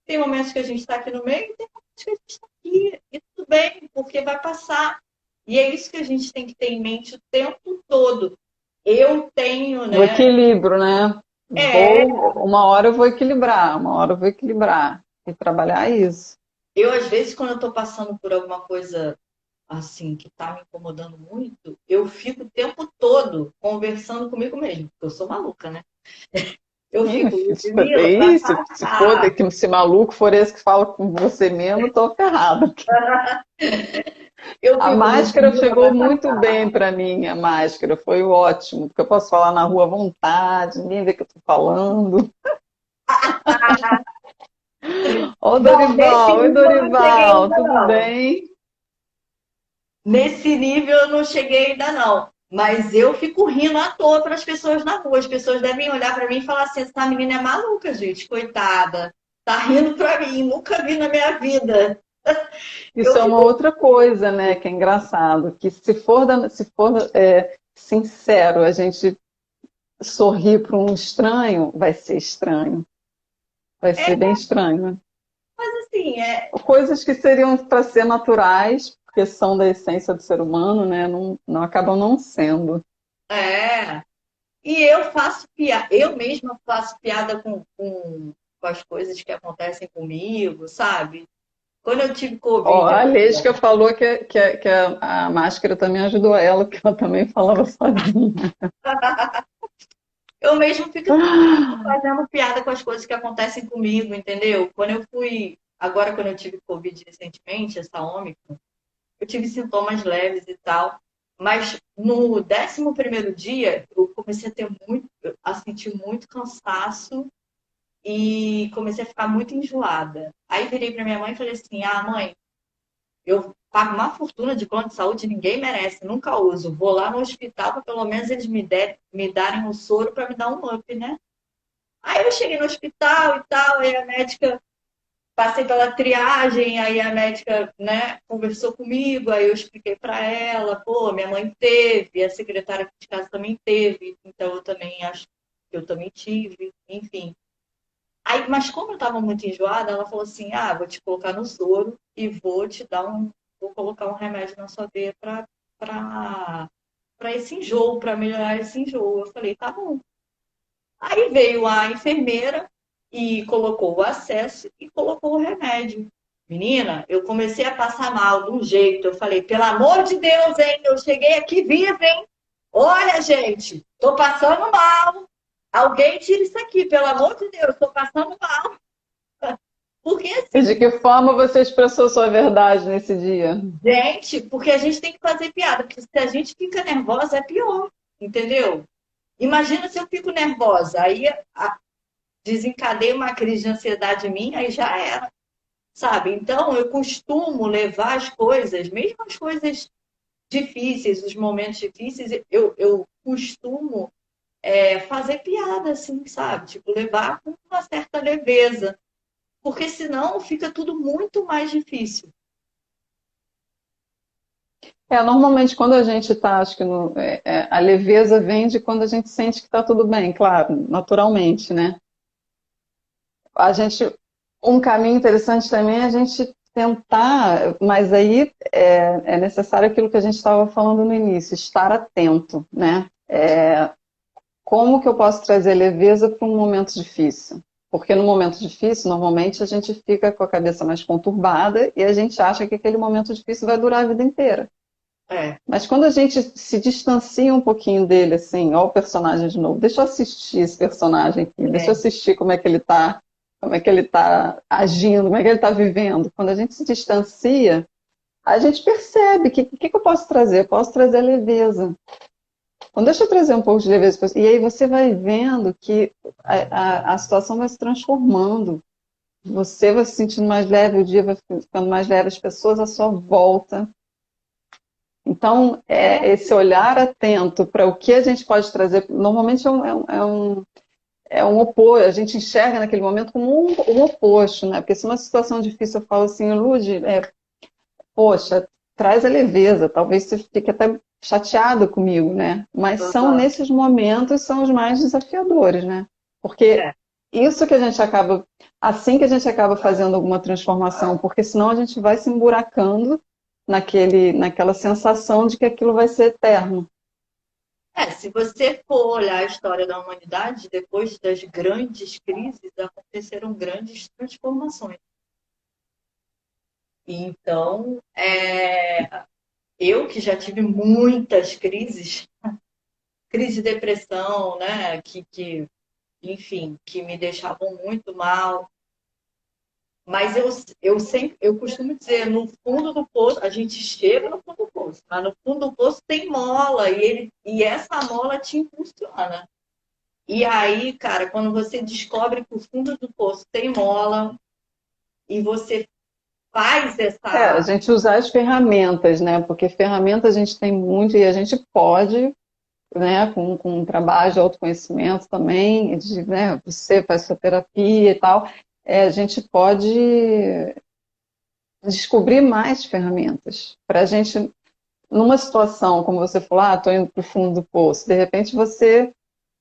S2: tem momentos que a gente está aqui no meio, e tem momentos que a gente está aqui. E tudo bem, porque vai passar. E é isso que a gente tem que ter em mente o tempo todo. Eu tenho,
S1: O
S2: né?
S1: equilíbrio, né?
S2: É,
S1: Uma hora eu vou equilibrar, uma hora eu vou equilibrar. E trabalhar isso.
S2: eu às vezes quando eu estou passando por alguma coisa assim que está me incomodando muito, eu fico o tempo todo conversando comigo mesmo, porque eu sou maluca, né? Eu
S1: Ih, meu
S2: fico,
S1: filho,
S2: Ludmila, vai
S1: ih, se for,
S2: passar.
S1: se maluco for esse que fala com você mesmo, eu tô ferrada.
S2: Eu
S1: A
S2: fico,
S1: máscara
S2: Ludmila,
S1: chegou
S2: vai
S1: muito
S2: passar.
S1: bem para mim, a máscara, foi ótimo, porque eu posso falar na rua à vontade, ninguém vê que eu tô falando. Ô
S2: Não, nesse
S1: Dorival, oi
S2: nível eu não cheguei
S1: Dorival,
S2: ainda
S1: tudo
S2: não.
S1: bem?
S2: Nesse nível eu não cheguei ainda não. Mas eu fico rindo à toa para as pessoas na rua. As pessoas devem olhar para mim e falar assim: essa menina é maluca, gente, coitada. Tá rindo para mim, nunca vi na minha vida.
S1: Isso
S2: Eu
S1: é uma
S2: fico.
S1: outra coisa, né, que é engraçado, que se for sincero, a gente sorrir para um estranho, vai
S2: É
S1: ser bem estranho.
S2: assim,
S1: Coisas que seriam para ser naturais, porque são da essência do ser humano, né, não acabam não sendo.
S2: é. E eu faço piada, eu mesma faço piada com as coisas que acontecem comigo, sabe? Quando eu tive
S1: Ó,
S2: Covid,
S1: a Leisca falou que a máscara também ajudou ela, porque ela também falava sozinha.
S2: eu mesmo fico fazendo piada com as coisas que acontecem comigo, entendeu? Agora quando eu tive Covid recentemente, essa Ômicron, eu tive sintomas leves e tal, mas no 11º dia eu comecei a sentir muito cansaço e comecei a ficar muito enjoada. Aí virei para minha mãe e falei assim: ah, mãe, eu pago uma fortuna de plano de saúde, ninguém merece, nunca uso. Vou lá no hospital para pelo menos eles me darem um soro para me dar um up, né? Aí eu cheguei no hospital e tal, aí a médica passei pela triagem, aí a médica, né, conversou comigo, aí eu expliquei para ela, pô, minha mãe teve, a secretária de casa também teve, então eu também acho que eu também tive, enfim. Aí, mas como eu estava muito enjoada, ela falou assim, vou te colocar no soro e vou colocar um remédio na sua veia para esse enjoo, para melhorar esse enjoo. Eu falei, tá bom. Aí veio a enfermeira e colocou o acesso e colocou o remédio. Menina, eu comecei a passar mal de um jeito. Eu falei, pelo amor de Deus, hein? Eu cheguei aqui viva, hein? Olha, gente, tô passando mal. Alguém tira isso aqui, pelo amor de Deus, tô passando mal. Porque
S1: E
S2: assim,
S1: de que forma você expressou sua verdade nesse dia?
S2: gente, porque a gente tem que fazer piada, porque se a gente fica nervosa é pior, entendeu? Imagina se eu fico nervosa, aí desencadeia uma crise de ansiedade minha, aí já era, sabe? Então, eu costumo levar as coisas, mesmo as coisas difíceis, os momentos difíceis, eu costumo fazer piada, assim, sabe? Tipo, levar com uma certa leveza, porque senão fica tudo muito mais difícil.
S1: Normalmente quando a gente está, acho que a leveza vem de quando a gente sente que está tudo bem, claro, naturalmente, né? A gente, um caminho interessante também é a gente tentar, mas aí é necessário aquilo que a gente estava falando no início, estar atento, né? Como que eu posso trazer leveza para um momento difícil? Porque no momento difícil, normalmente a gente fica com a cabeça mais conturbada e a gente acha que aquele momento difícil vai durar a vida inteira.
S2: É,
S1: Mas quando a gente se distancia um pouquinho dele, assim, ó, o personagem de novo, deixa eu assistir esse personagem aqui, deixa eu
S2: é,
S1: assistir como é que ele tá agindo, como é que ele tá vivendo. Quando a gente se distancia, a gente percebe que eu posso trazer? Eu posso trazer leveza. Então, deixa eu trazer um pouco de leveza. E aí você vai vendo que a situação vai se transformando. Você vai se sentindo mais leve, o dia vai ficando mais leve, as pessoas à sua volta. Então,
S2: é,
S1: esse olhar atento para o que a gente pode trazer, normalmente é um oposto, a gente enxerga naquele momento como um oposto, né? Porque se uma situação difícil eu falo assim, Lude, poxa, traz a leveza, talvez você fique até chateado comigo, né? Mas são
S2: uhum,
S1: nesses momentos são os mais desafiadores, né? Porque
S2: é.
S1: isso que a gente acaba, assim que a gente acaba fazendo alguma transformação, porque senão a gente vai se emburacando naquela sensação de que aquilo vai ser eterno.
S2: Se você for olhar a história da humanidade, depois das grandes crises, aconteceram grandes transformações. Então, eu que já tive muitas crises, crise de depressão, né, enfim, que me deixavam muito mal. Mas eu costumo dizer, no fundo do poço, a gente chega no fundo do poço, mas no fundo do poço tem mola e essa mola te impulsiona. E aí, cara, quando você descobre que o fundo do poço tem mola e você faz
S1: A
S2: essa.
S1: gente usar as ferramentas, né? Porque ferramentas a gente tem muito e a gente pode, né, com um trabalho de autoconhecimento também, né, você faz sua terapia e tal, a gente pode descobrir mais ferramentas para a gente, numa situação, como você falou, estou indo para o fundo do poço, de repente você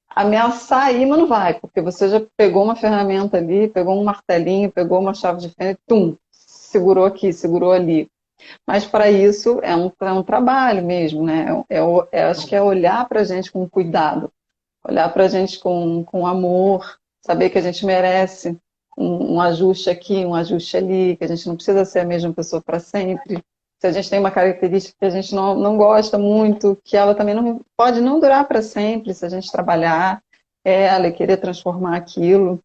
S1: ameaçar aí, mas não vai, porque você já pegou uma ferramenta ali, pegou um martelinho, pegou uma chave de fenda, tum, segurou aqui, segurou ali. Mas para isso é um trabalho mesmo, né? Acho que é olhar para a gente com cuidado, olhar para a gente com amor, saber que a gente merece um ajuste aqui, um ajuste ali, que a gente não precisa ser a mesma pessoa para sempre. Se a gente tem uma característica que a gente não gosta muito, que ela também não pode não durar para sempre, se a gente trabalhar ela e querer transformar aquilo.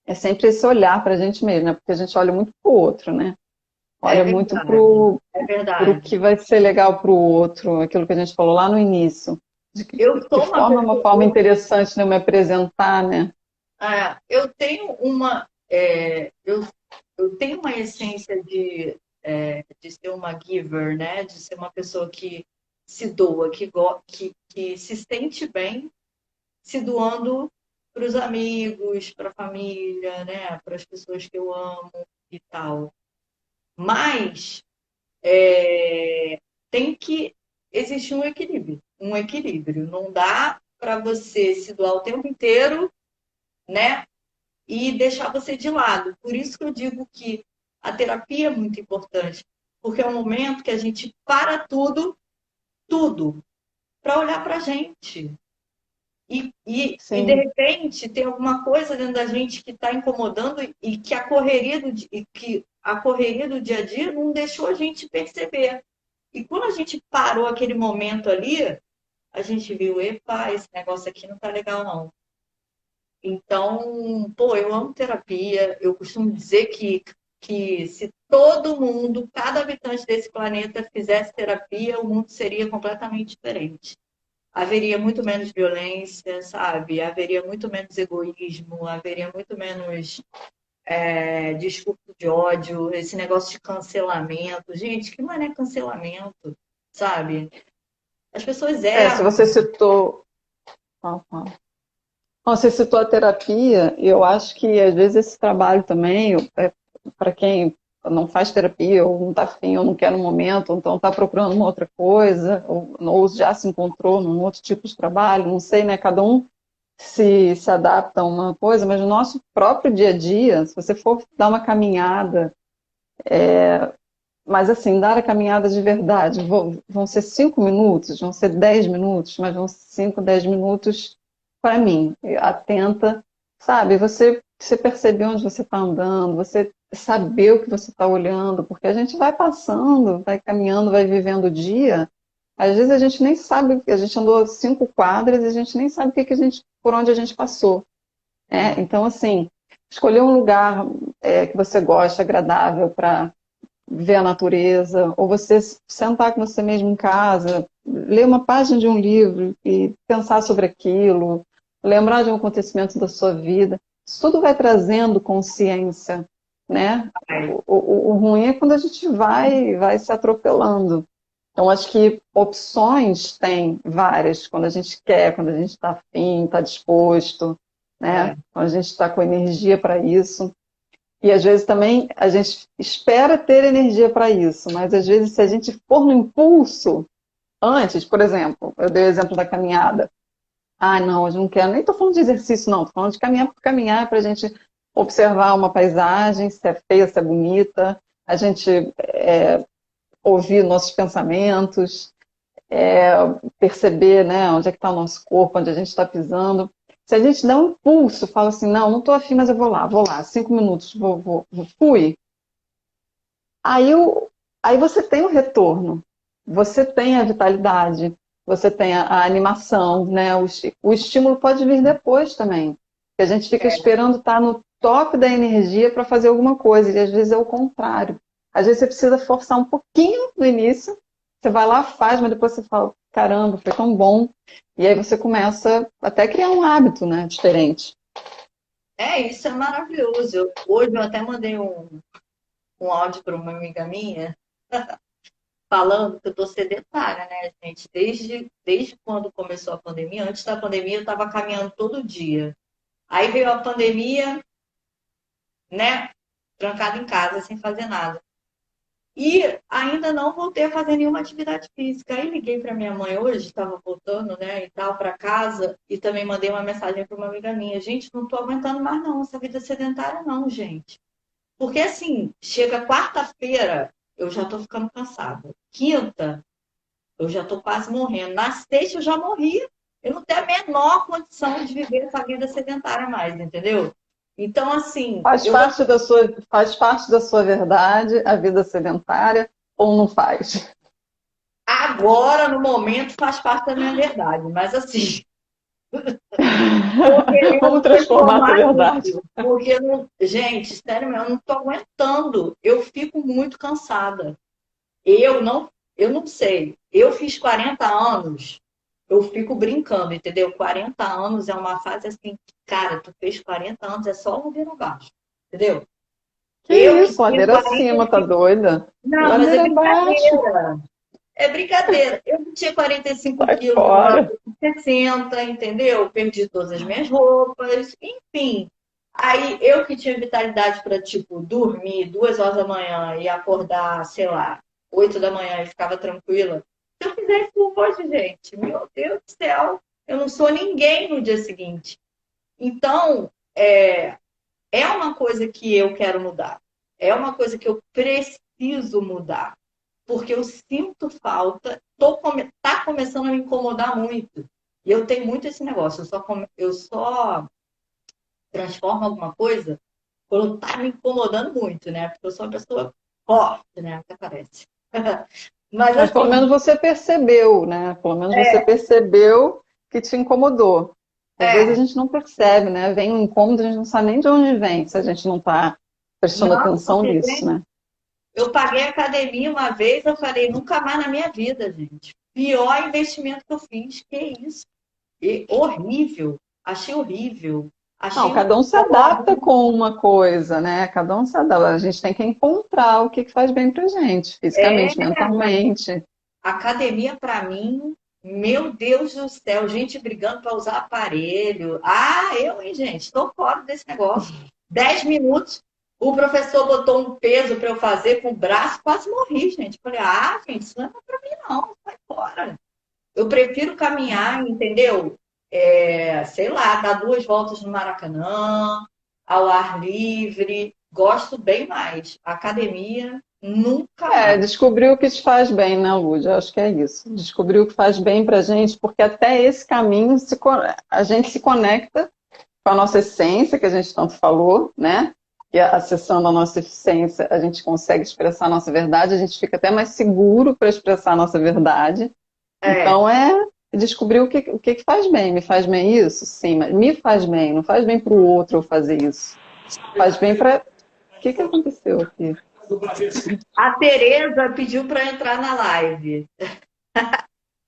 S1: É sempre esse olhar para a gente mesmo, né? Porque a gente olha muito para o outro, né?
S2: É
S1: Olha muito
S2: verdade, é
S1: para o
S2: verdade.
S1: que vai ser legal para o outro, aquilo que a gente falou lá no início. De
S2: Eu
S1: que
S2: sou uma
S1: forma é uma
S2: pessoa.
S1: forma interessante de eu me apresentar, né?
S2: Eu tenho eu tenho uma essência de ser uma giver, né? De ser uma pessoa que se doa, que se sente bem se doando para os amigos, para a família, né? Para as pessoas que eu amo. e tal. Mas tem que existir um equilíbrio. Um equilíbrio. Não dá para você se doar o tempo inteiro, né? E deixar você de lado. Por isso que eu digo que a terapia é muito importante, porque é um momento que a gente para tudo, tudo, para olhar para a gente. De
S1: Sim.
S2: repente tem alguma coisa dentro da gente que está incomodando e que a correria do dia a dia não deixou a gente perceber. E quando a gente parou aquele momento ali, a gente viu, epa, esse negócio aqui não tá legal, não. Então, pô, eu amo terapia. Eu costumo dizer que se todo mundo, cada habitante desse planeta fizesse terapia, o mundo seria completamente diferente. Haveria muito menos violência, sabe? Haveria muito menos egoísmo, haveria muito menos discurso de ódio, esse negócio de cancelamento. Gente, que mané cancelamento, sabe? As pessoas
S1: Se
S2: erram.
S1: você citou. Ah, ah. Bom, você citou a terapia, eu acho que às vezes esse trabalho também, para quem não faz terapia, ou não está afim, ou não quer no momento, ou então está procurando uma outra coisa, ou já se encontrou num outro tipo de trabalho, não sei, né? Cada um se adapta a uma coisa, mas no nosso próprio dia a dia, se você for dar uma caminhada, mas assim, dar a caminhada de verdade, vão ser 5 minutos, vão ser 10 minutos, mas vão ser 5, 10 minutos para mim. Atenta, sabe? Você perceber onde você está andando, você saber o que você está olhando, porque a gente vai passando, vai caminhando, vai vivendo o dia. Às vezes a gente nem sabe, a gente andou 5 quadras e a gente nem sabe por onde a gente passou. Né? Então, assim, escolher um lugar que você gosta, agradável para ver a natureza, ou você sentar com você mesmo em casa, ler uma página de um livro e pensar sobre aquilo, lembrar de um acontecimento da sua vida. Isso tudo vai trazendo consciência, né? O ruim é quando a gente vai se atropelando. Então, acho que opções tem várias, quando a gente quer, quando a gente está afim, está disposto, né?
S2: É,
S1: Quando a gente está com energia para isso. E às vezes também a gente espera ter energia para isso, mas às vezes se a gente for no impulso, antes, por exemplo, eu dei o exemplo da caminhada. Ah, não, hoje não quero, nem estou falando de exercício, não, estou falando de caminhar por caminhar para a gente observar uma paisagem, se é feia, se é bonita, a gente ouvir nossos pensamentos, perceber, né, onde é que está o nosso corpo, onde a gente está pisando. Se a gente dá um impulso, fala assim, não estou afim, mas eu vou lá, 5 minutos, fui. Aí, aí você tem o retorno, você tem a vitalidade, você tem a animação, né? O estímulo pode vir depois também. Porque a gente fica esperando estar no top da energia para fazer alguma coisa, e às vezes é o contrário. Às vezes você precisa forçar um pouquinho no início, você vai lá, faz, mas depois você fala, caramba, foi tão bom. E aí você começa até a criar um hábito, né, diferente.
S2: isso é maravilhoso. Hoje eu até mandei um áudio para uma amiga minha falando que eu tô sedentária, né, gente? Desde quando começou a pandemia, antes da pandemia eu estava caminhando todo dia. Aí veio a pandemia, né? Trancada em casa, sem fazer nada. E ainda não voltei a fazer nenhuma atividade física. Aí liguei para minha mãe hoje, estava voltando, né, e tal, para casa, e também mandei uma mensagem para uma amiga minha. Gente, não estou aguentando mais não, essa vida sedentária não, gente. Porque assim, chega quarta-feira, eu já estou ficando cansada. Quinta, eu já estou quase morrendo. Na sexta, eu já morri. Eu não tenho a menor condição de viver essa vida sedentária mais, entendeu? Então, assim,
S1: Faz parte da sua verdade a vida sedentária ou não faz?
S2: agora, no momento, faz parte da minha verdade. Mas, assim, tô
S1: Vamos
S2: querendo
S1: transformar essa
S2: transformar
S1: verdade.
S2: isso. Porque, não... gente, sério mesmo, eu não tô aguentando. Eu fico muito cansada. Eu não, eu não sei. Eu fiz 40 anos, eu fico brincando, entendeu? 40 anos é uma fase assim, cara, tu fez 40 anos, é só um no baixo, entendeu?
S1: Que
S2: Eu que
S1: isso,
S2: tinha
S1: ladeira acima, tá
S2: 45.
S1: doida?
S2: Não, mas é
S1: Ladeira abaixo,
S2: brincadeira. É brincadeira. Eu que tinha 45
S1: sai
S2: quilos, agora
S1: fora.
S2: tô com 60, entendeu? Perdi todas as minhas roupas, enfim. Aí eu que tinha vitalidade para, tipo, dormir 2 horas da manhã e acordar, sei lá, 8 da manhã e ficava tranquila. Se eu fizer isso hoje, gente, meu Deus do céu, eu não sou ninguém no dia seguinte. Então, é uma coisa que eu quero mudar. É uma coisa que eu preciso mudar. Porque eu sinto falta, tá começando a me incomodar muito. E eu tenho muito esse negócio, eu só transformo alguma coisa quando tá me incomodando muito, né? Porque eu sou uma pessoa forte, né? Até parece. Mas
S1: Mas pelo
S2: assim,
S1: menos você percebeu, né? Pelo menos você percebeu que te incomodou. Às vezes a
S2: é,
S1: gente não percebe, né? Vem um incômodo, a gente não sabe nem de onde vem, se a gente não está prestando
S2: não,
S1: atenção
S2: porque,
S1: nisso,
S2: gente,
S1: né?
S2: eu paguei academia uma vez, eu falei, nunca mais na minha vida, gente. Pior investimento que eu fiz, que isso? E horrível. Achei horrível.
S1: Não,
S2: Achei um
S1: cada um se adapta com uma coisa, né? Cada um se adapta. A gente tem que encontrar o que faz bem pra gente, fisicamente, mentalmente.
S2: academia para mim, meu Deus do céu, gente brigando para usar aparelho. Ah, eu, hein, gente, estou fora desse negócio. 10 minutos, o professor botou um peso para eu fazer com o braço, quase morri, gente. Falei, ah, gente, isso não é para mim, não, vai fora. Eu prefiro caminhar, entendeu? Sei lá, dar 2 voltas no Maracanã, ao ar livre. Gosto bem mais. Academia, nunca
S1: É,
S2: mais.
S1: descobrir o que te faz bem, né, Lúdia? Eu acho que é isso. Descobrir o que faz bem pra gente, porque até esse caminho a gente se conecta com a nossa essência, que a gente tanto falou, né? E acessando a nossa essência, a gente consegue expressar a nossa verdade, a gente fica até mais seguro para expressar a nossa verdade.
S2: É,
S1: Então, é descobrir o que faz bem. Me faz bem isso? Sim, mas me faz bem. Não faz bem para o outro eu fazer isso. Faz bem para. O que aconteceu aqui?
S2: a Tereza pediu para entrar na live.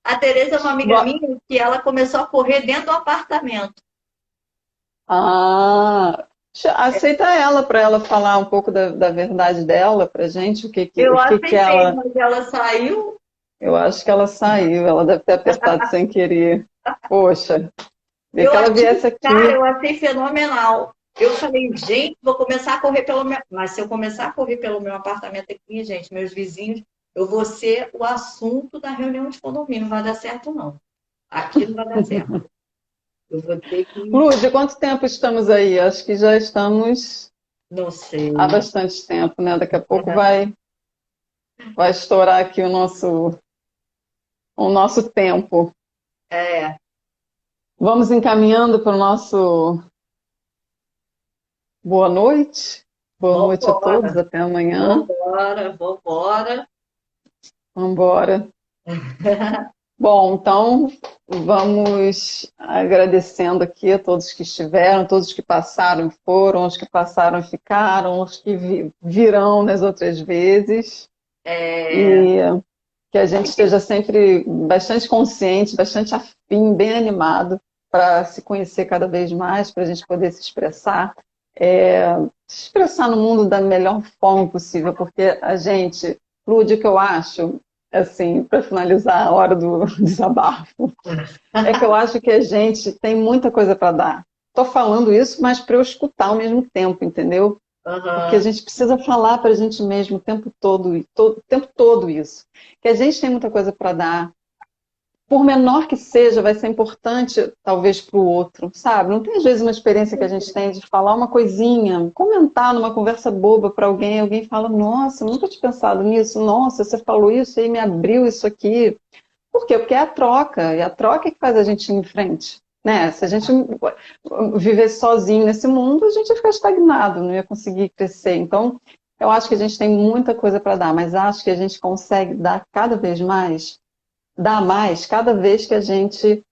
S2: A Tereza é uma amiga
S1: Bo-
S2: minha que ela começou a correr dentro do apartamento.
S1: Ah, aceita ela para ela falar um pouco da verdade dela para gente,
S2: Eu
S1: o que
S2: aceitei,
S1: ela.
S2: mas ela saiu.
S1: Eu acho que ela saiu, ela deve ter apertado sem querer. Poxa, queria
S2: Eu
S1: que ela
S2: achei,
S1: viesse
S2: cara,
S1: aqui.
S2: eu achei fenomenal. Eu falei, gente, vou começar a correr pelo meu. Mas se eu começar a correr pelo meu apartamento aqui, gente, meus vizinhos, eu vou ser o assunto da reunião de condomínio. Não vai dar certo, não. Aqui não vai dar certo. Eu vou ter que.
S1: Lúcia, quanto tempo estamos aí? Acho que já estamos
S2: Não
S1: há
S2: sei.
S1: bastante tempo, né? Daqui a pouco vai estourar aqui o nosso tempo.
S2: É,
S1: Vamos encaminhando para o nosso boa noite. Boa noite a todos,
S2: vambora.
S1: até amanhã.
S2: Vambora, vambora.
S1: Vamos embora. Bom, então vamos agradecendo aqui a todos que estiveram, todos que passaram e foram, os que passaram e ficaram, os que virão nas outras vezes.
S2: É,
S1: E que a gente esteja sempre bastante consciente, bastante afim, bem animado para se conhecer cada vez mais, para a gente poder se expressar no mundo da melhor forma possível, porque a gente, Lúdia, o que eu acho, assim, para finalizar a hora do desabafo, é que eu acho que a gente tem muita coisa para dar. Estou falando isso, mas para eu escutar ao mesmo tempo, entendeu? Porque a
S2: aham.
S1: gente precisa falar para a gente mesmo o tempo todo isso. Que a gente tem muita coisa para dar. Por menor que seja, vai ser importante, talvez, para o outro, sabe? Não tem, às vezes, uma experiência que a gente tem de falar uma coisinha, comentar numa conversa boba para alguém fala, nossa, nunca tinha pensado nisso, nossa, você falou isso e me abriu isso aqui. Por quê? Porque é a troca, e a troca é que faz a gente ir em frente. Né? Se a gente viver sozinho nesse mundo, a gente ia ficar estagnado, não ia conseguir crescer. Então, eu acho que a gente tem muita coisa para dar, mas acho que a gente consegue dar cada vez mais, dar mais cada vez que a gente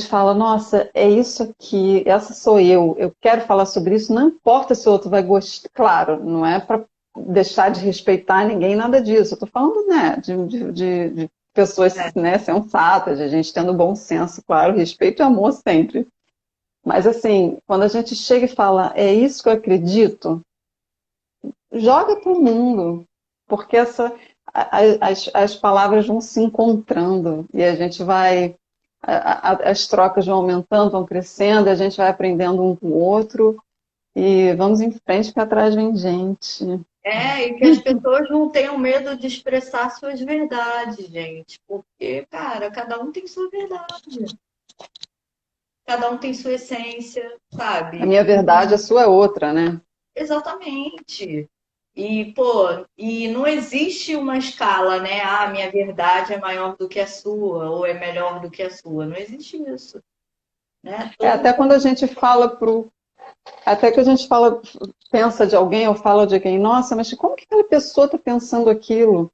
S1: fala, nossa, é isso aqui, essa sou eu quero falar sobre isso, não importa se o outro vai gostar, claro, não é para deixar de respeitar ninguém, nada disso, eu estou falando, né, de pessoas, né, sensatas, de a gente tendo bom senso, claro, respeito e amor sempre, mas assim, quando a gente chega e fala, é isso que eu acredito, joga para o mundo, porque as palavras vão se encontrando e a gente as trocas vão aumentando, vão crescendo, a gente vai aprendendo um com o outro e vamos em frente, que atrás vem gente.
S2: É, e que as pessoas não tenham medo de expressar suas verdades, gente. Porque, cara, cada um tem sua verdade. Cada um tem sua essência,
S1: A
S2: sabe?
S1: minha verdade, a sua é outra, né?
S2: Exatamente. E, pô, e não existe uma escala, né? Ah, minha verdade é maior do que a sua, ou é melhor do que a sua. Não existe isso, né?
S1: É,
S2: Todo
S1: até quando a gente fala até que a gente fala, pensa de alguém ou fala de alguém, nossa, mas como que aquela pessoa está pensando aquilo?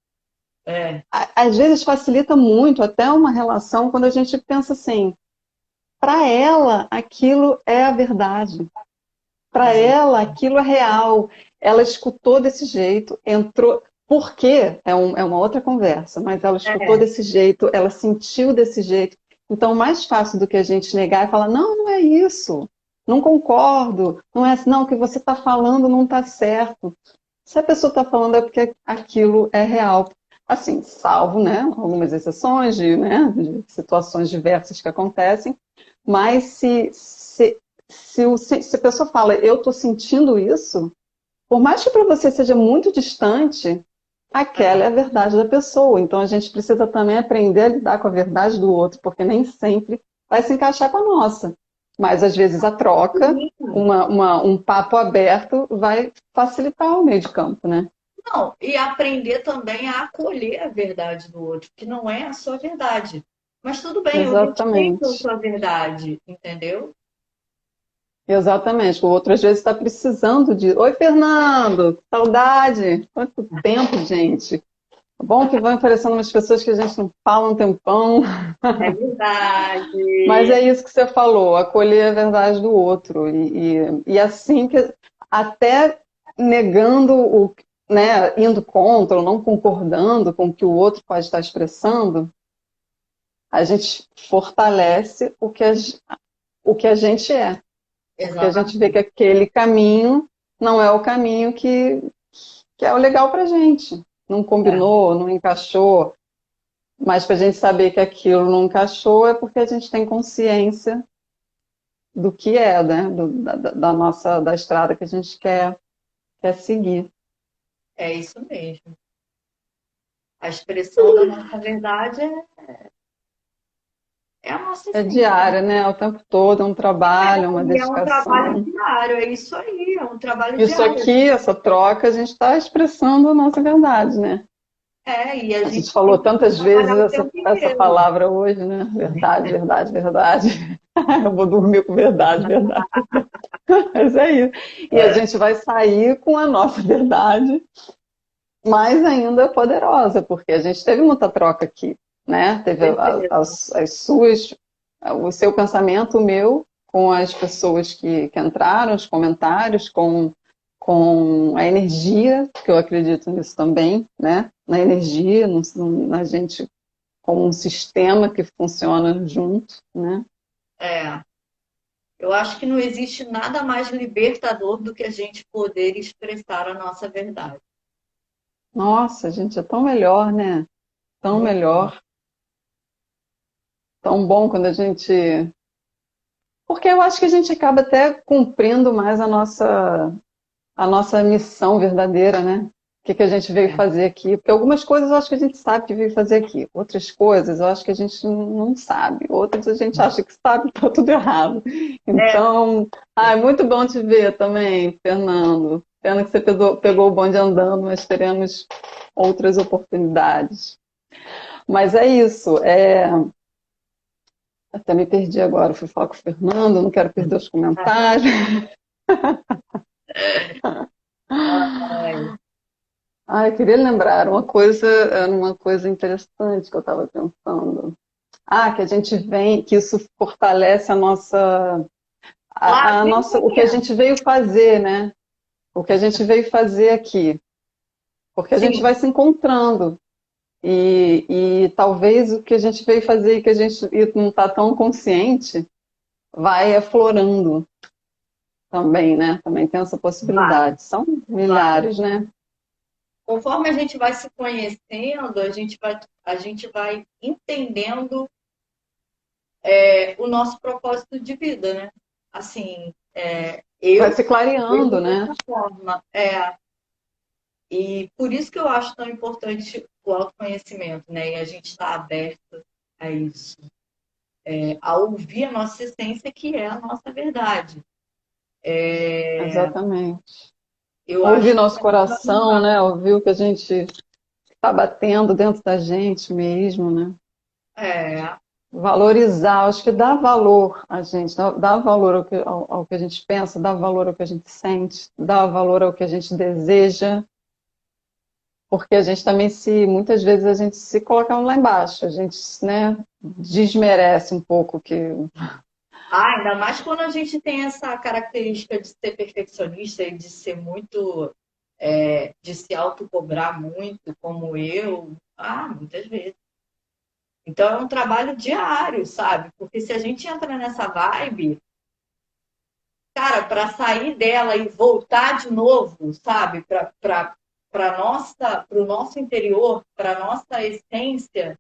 S2: é,
S1: Às vezes facilita muito até uma relação quando a gente pensa assim, para ela aquilo é a verdade. Para ela, aquilo é real. Ela escutou desse jeito, entrou. Por quê? É uma outra conversa, mas ela escutou
S2: é,
S1: desse jeito, ela sentiu desse jeito. Então, mais fácil do que a gente negar e falar: não, não é isso, não concordo, não é assim, não, o que você está falando não está certo. Se a pessoa está falando é porque aquilo é real. Assim, salvo, né, algumas exceções de situações diversas que acontecem, mas se a pessoa fala, eu estou sentindo isso, por mais que para você seja muito distante, aquela é a verdade da pessoa. Então a gente precisa também aprender a lidar com a verdade do outro, porque nem sempre vai se encaixar com a nossa. Mas às vezes a troca, um papo aberto, vai facilitar o meio de campo, né?
S2: não, e aprender também a acolher a verdade do outro, que não é a sua verdade. Mas tudo bem, eu respeito a
S1: Exatamente.
S2: sua verdade, entendeu?
S1: Exatamente. O outro às vezes está precisando de. Oi, Fernando! Saudade! Quanto tempo, gente! Bom que vão aparecendo umas pessoas que a gente não fala um tempão.
S2: É
S1: Mas
S2: verdade.
S1: é isso que você falou, acolher a verdade do outro. E assim que até negando né, indo contra ou não concordando com o que o outro pode estar expressando, a gente fortalece o que a gente é. Porque a gente vê
S2: Exatamente.
S1: que aquele caminho não é o caminho que é o legal para a gente. Não
S2: É,
S1: combinou, não encaixou. Mas para a gente saber que aquilo não encaixou é porque a gente tem consciência do que é, né? Da nossa, da estrada que a gente quer seguir.
S2: é isso mesmo. A expressão da nossa verdade é a nossa
S1: É
S2: essência.
S1: diária, né? O tempo todo, é um trabalho, é uma
S2: E é um trabalho
S1: dedicação.
S2: diário, é isso aí, é um trabalho
S1: Isso
S2: diário.
S1: aqui, essa troca, a gente está expressando a nossa verdade, né?
S2: É, e a
S1: A gente
S2: gente
S1: falou
S2: tem que
S1: tantas vezes
S2: trabalhar o tempo
S1: essa
S2: inteiro.
S1: palavra hoje, né? Verdade, verdade, verdade. Eu vou dormir com verdade, verdade. Mas é isso. E a gente vai sair com a nossa verdade mais ainda poderosa, porque a gente teve muita troca aqui, né? Teve
S2: Certeza.
S1: as suas, o seu pensamento, o meu, com as pessoas que entraram, os comentários, com a energia, que eu acredito nisso também, né? Na energia, na gente como um sistema que funciona junto, né?
S2: É, eu acho que não existe nada mais libertador do que a gente poder expressar a nossa verdade.
S1: Nossa, a gente é tão melhor, né? Tão
S2: Muito bom.
S1: melhor, tão bom quando a gente. Porque eu acho que a gente acaba até cumprindo mais a nossa missão verdadeira, né? O que a gente veio
S2: É.
S1: fazer aqui. Porque algumas coisas eu acho que a gente sabe que veio fazer aqui. Outras coisas eu acho que a gente não sabe. Outras a gente acha que sabe, está tudo errado.
S2: É,
S1: Então, é muito bom te ver também, Fernando. Pena que você pegou o bonde andando, mas teremos outras oportunidades. Mas é isso. Até me perdi agora. Fui falar com o Fernando, não quero perder os comentários.
S2: ai,
S1: Ah, eu queria lembrar uma coisa interessante que eu estava pensando. Ah, que a gente vem, que isso fortalece
S2: claro,
S1: a
S2: vem,
S1: nossa, o que a gente veio fazer, né? O que a gente veio fazer aqui, porque a gente
S2: sim,
S1: vai se encontrando e talvez o que a gente veio fazer e que a gente não está tão consciente vai aflorando também, né? Também tem essa
S2: vai,
S1: possibilidade. São
S2: vai.
S1: milhares, né?
S2: Conforme a gente vai se conhecendo, a gente vai entendendo o nosso propósito de vida, né? Assim,
S1: Vai
S2: Eu
S1: se clareando,
S2: vejo
S1: né?
S2: dessa forma. E por isso que eu acho tão importante o autoconhecimento, né? E a gente está aberto a isso, a ouvir a nossa essência, que é a nossa verdade.
S1: Exatamente.
S2: Eu
S1: Ouvir
S2: acho que
S1: nosso coração, né? Ouvir o que a gente está batendo dentro da gente mesmo, né?
S2: é,
S1: Valorizar, acho que dá valor a gente, dá valor ao que a gente pensa, dá valor ao que a gente sente, dá valor ao que a gente deseja, porque a gente também muitas vezes a gente se coloca lá embaixo, a gente, né, desmerece um pouco que
S2: ainda mais quando a gente tem essa característica de ser perfeccionista e de ser muito, de se autocobrar muito, como eu, muitas vezes. Então é um trabalho diário, sabe? Porque se a gente entra nessa vibe, cara, para sair dela e voltar de novo, sabe? Para o nosso interior, para nossa essência,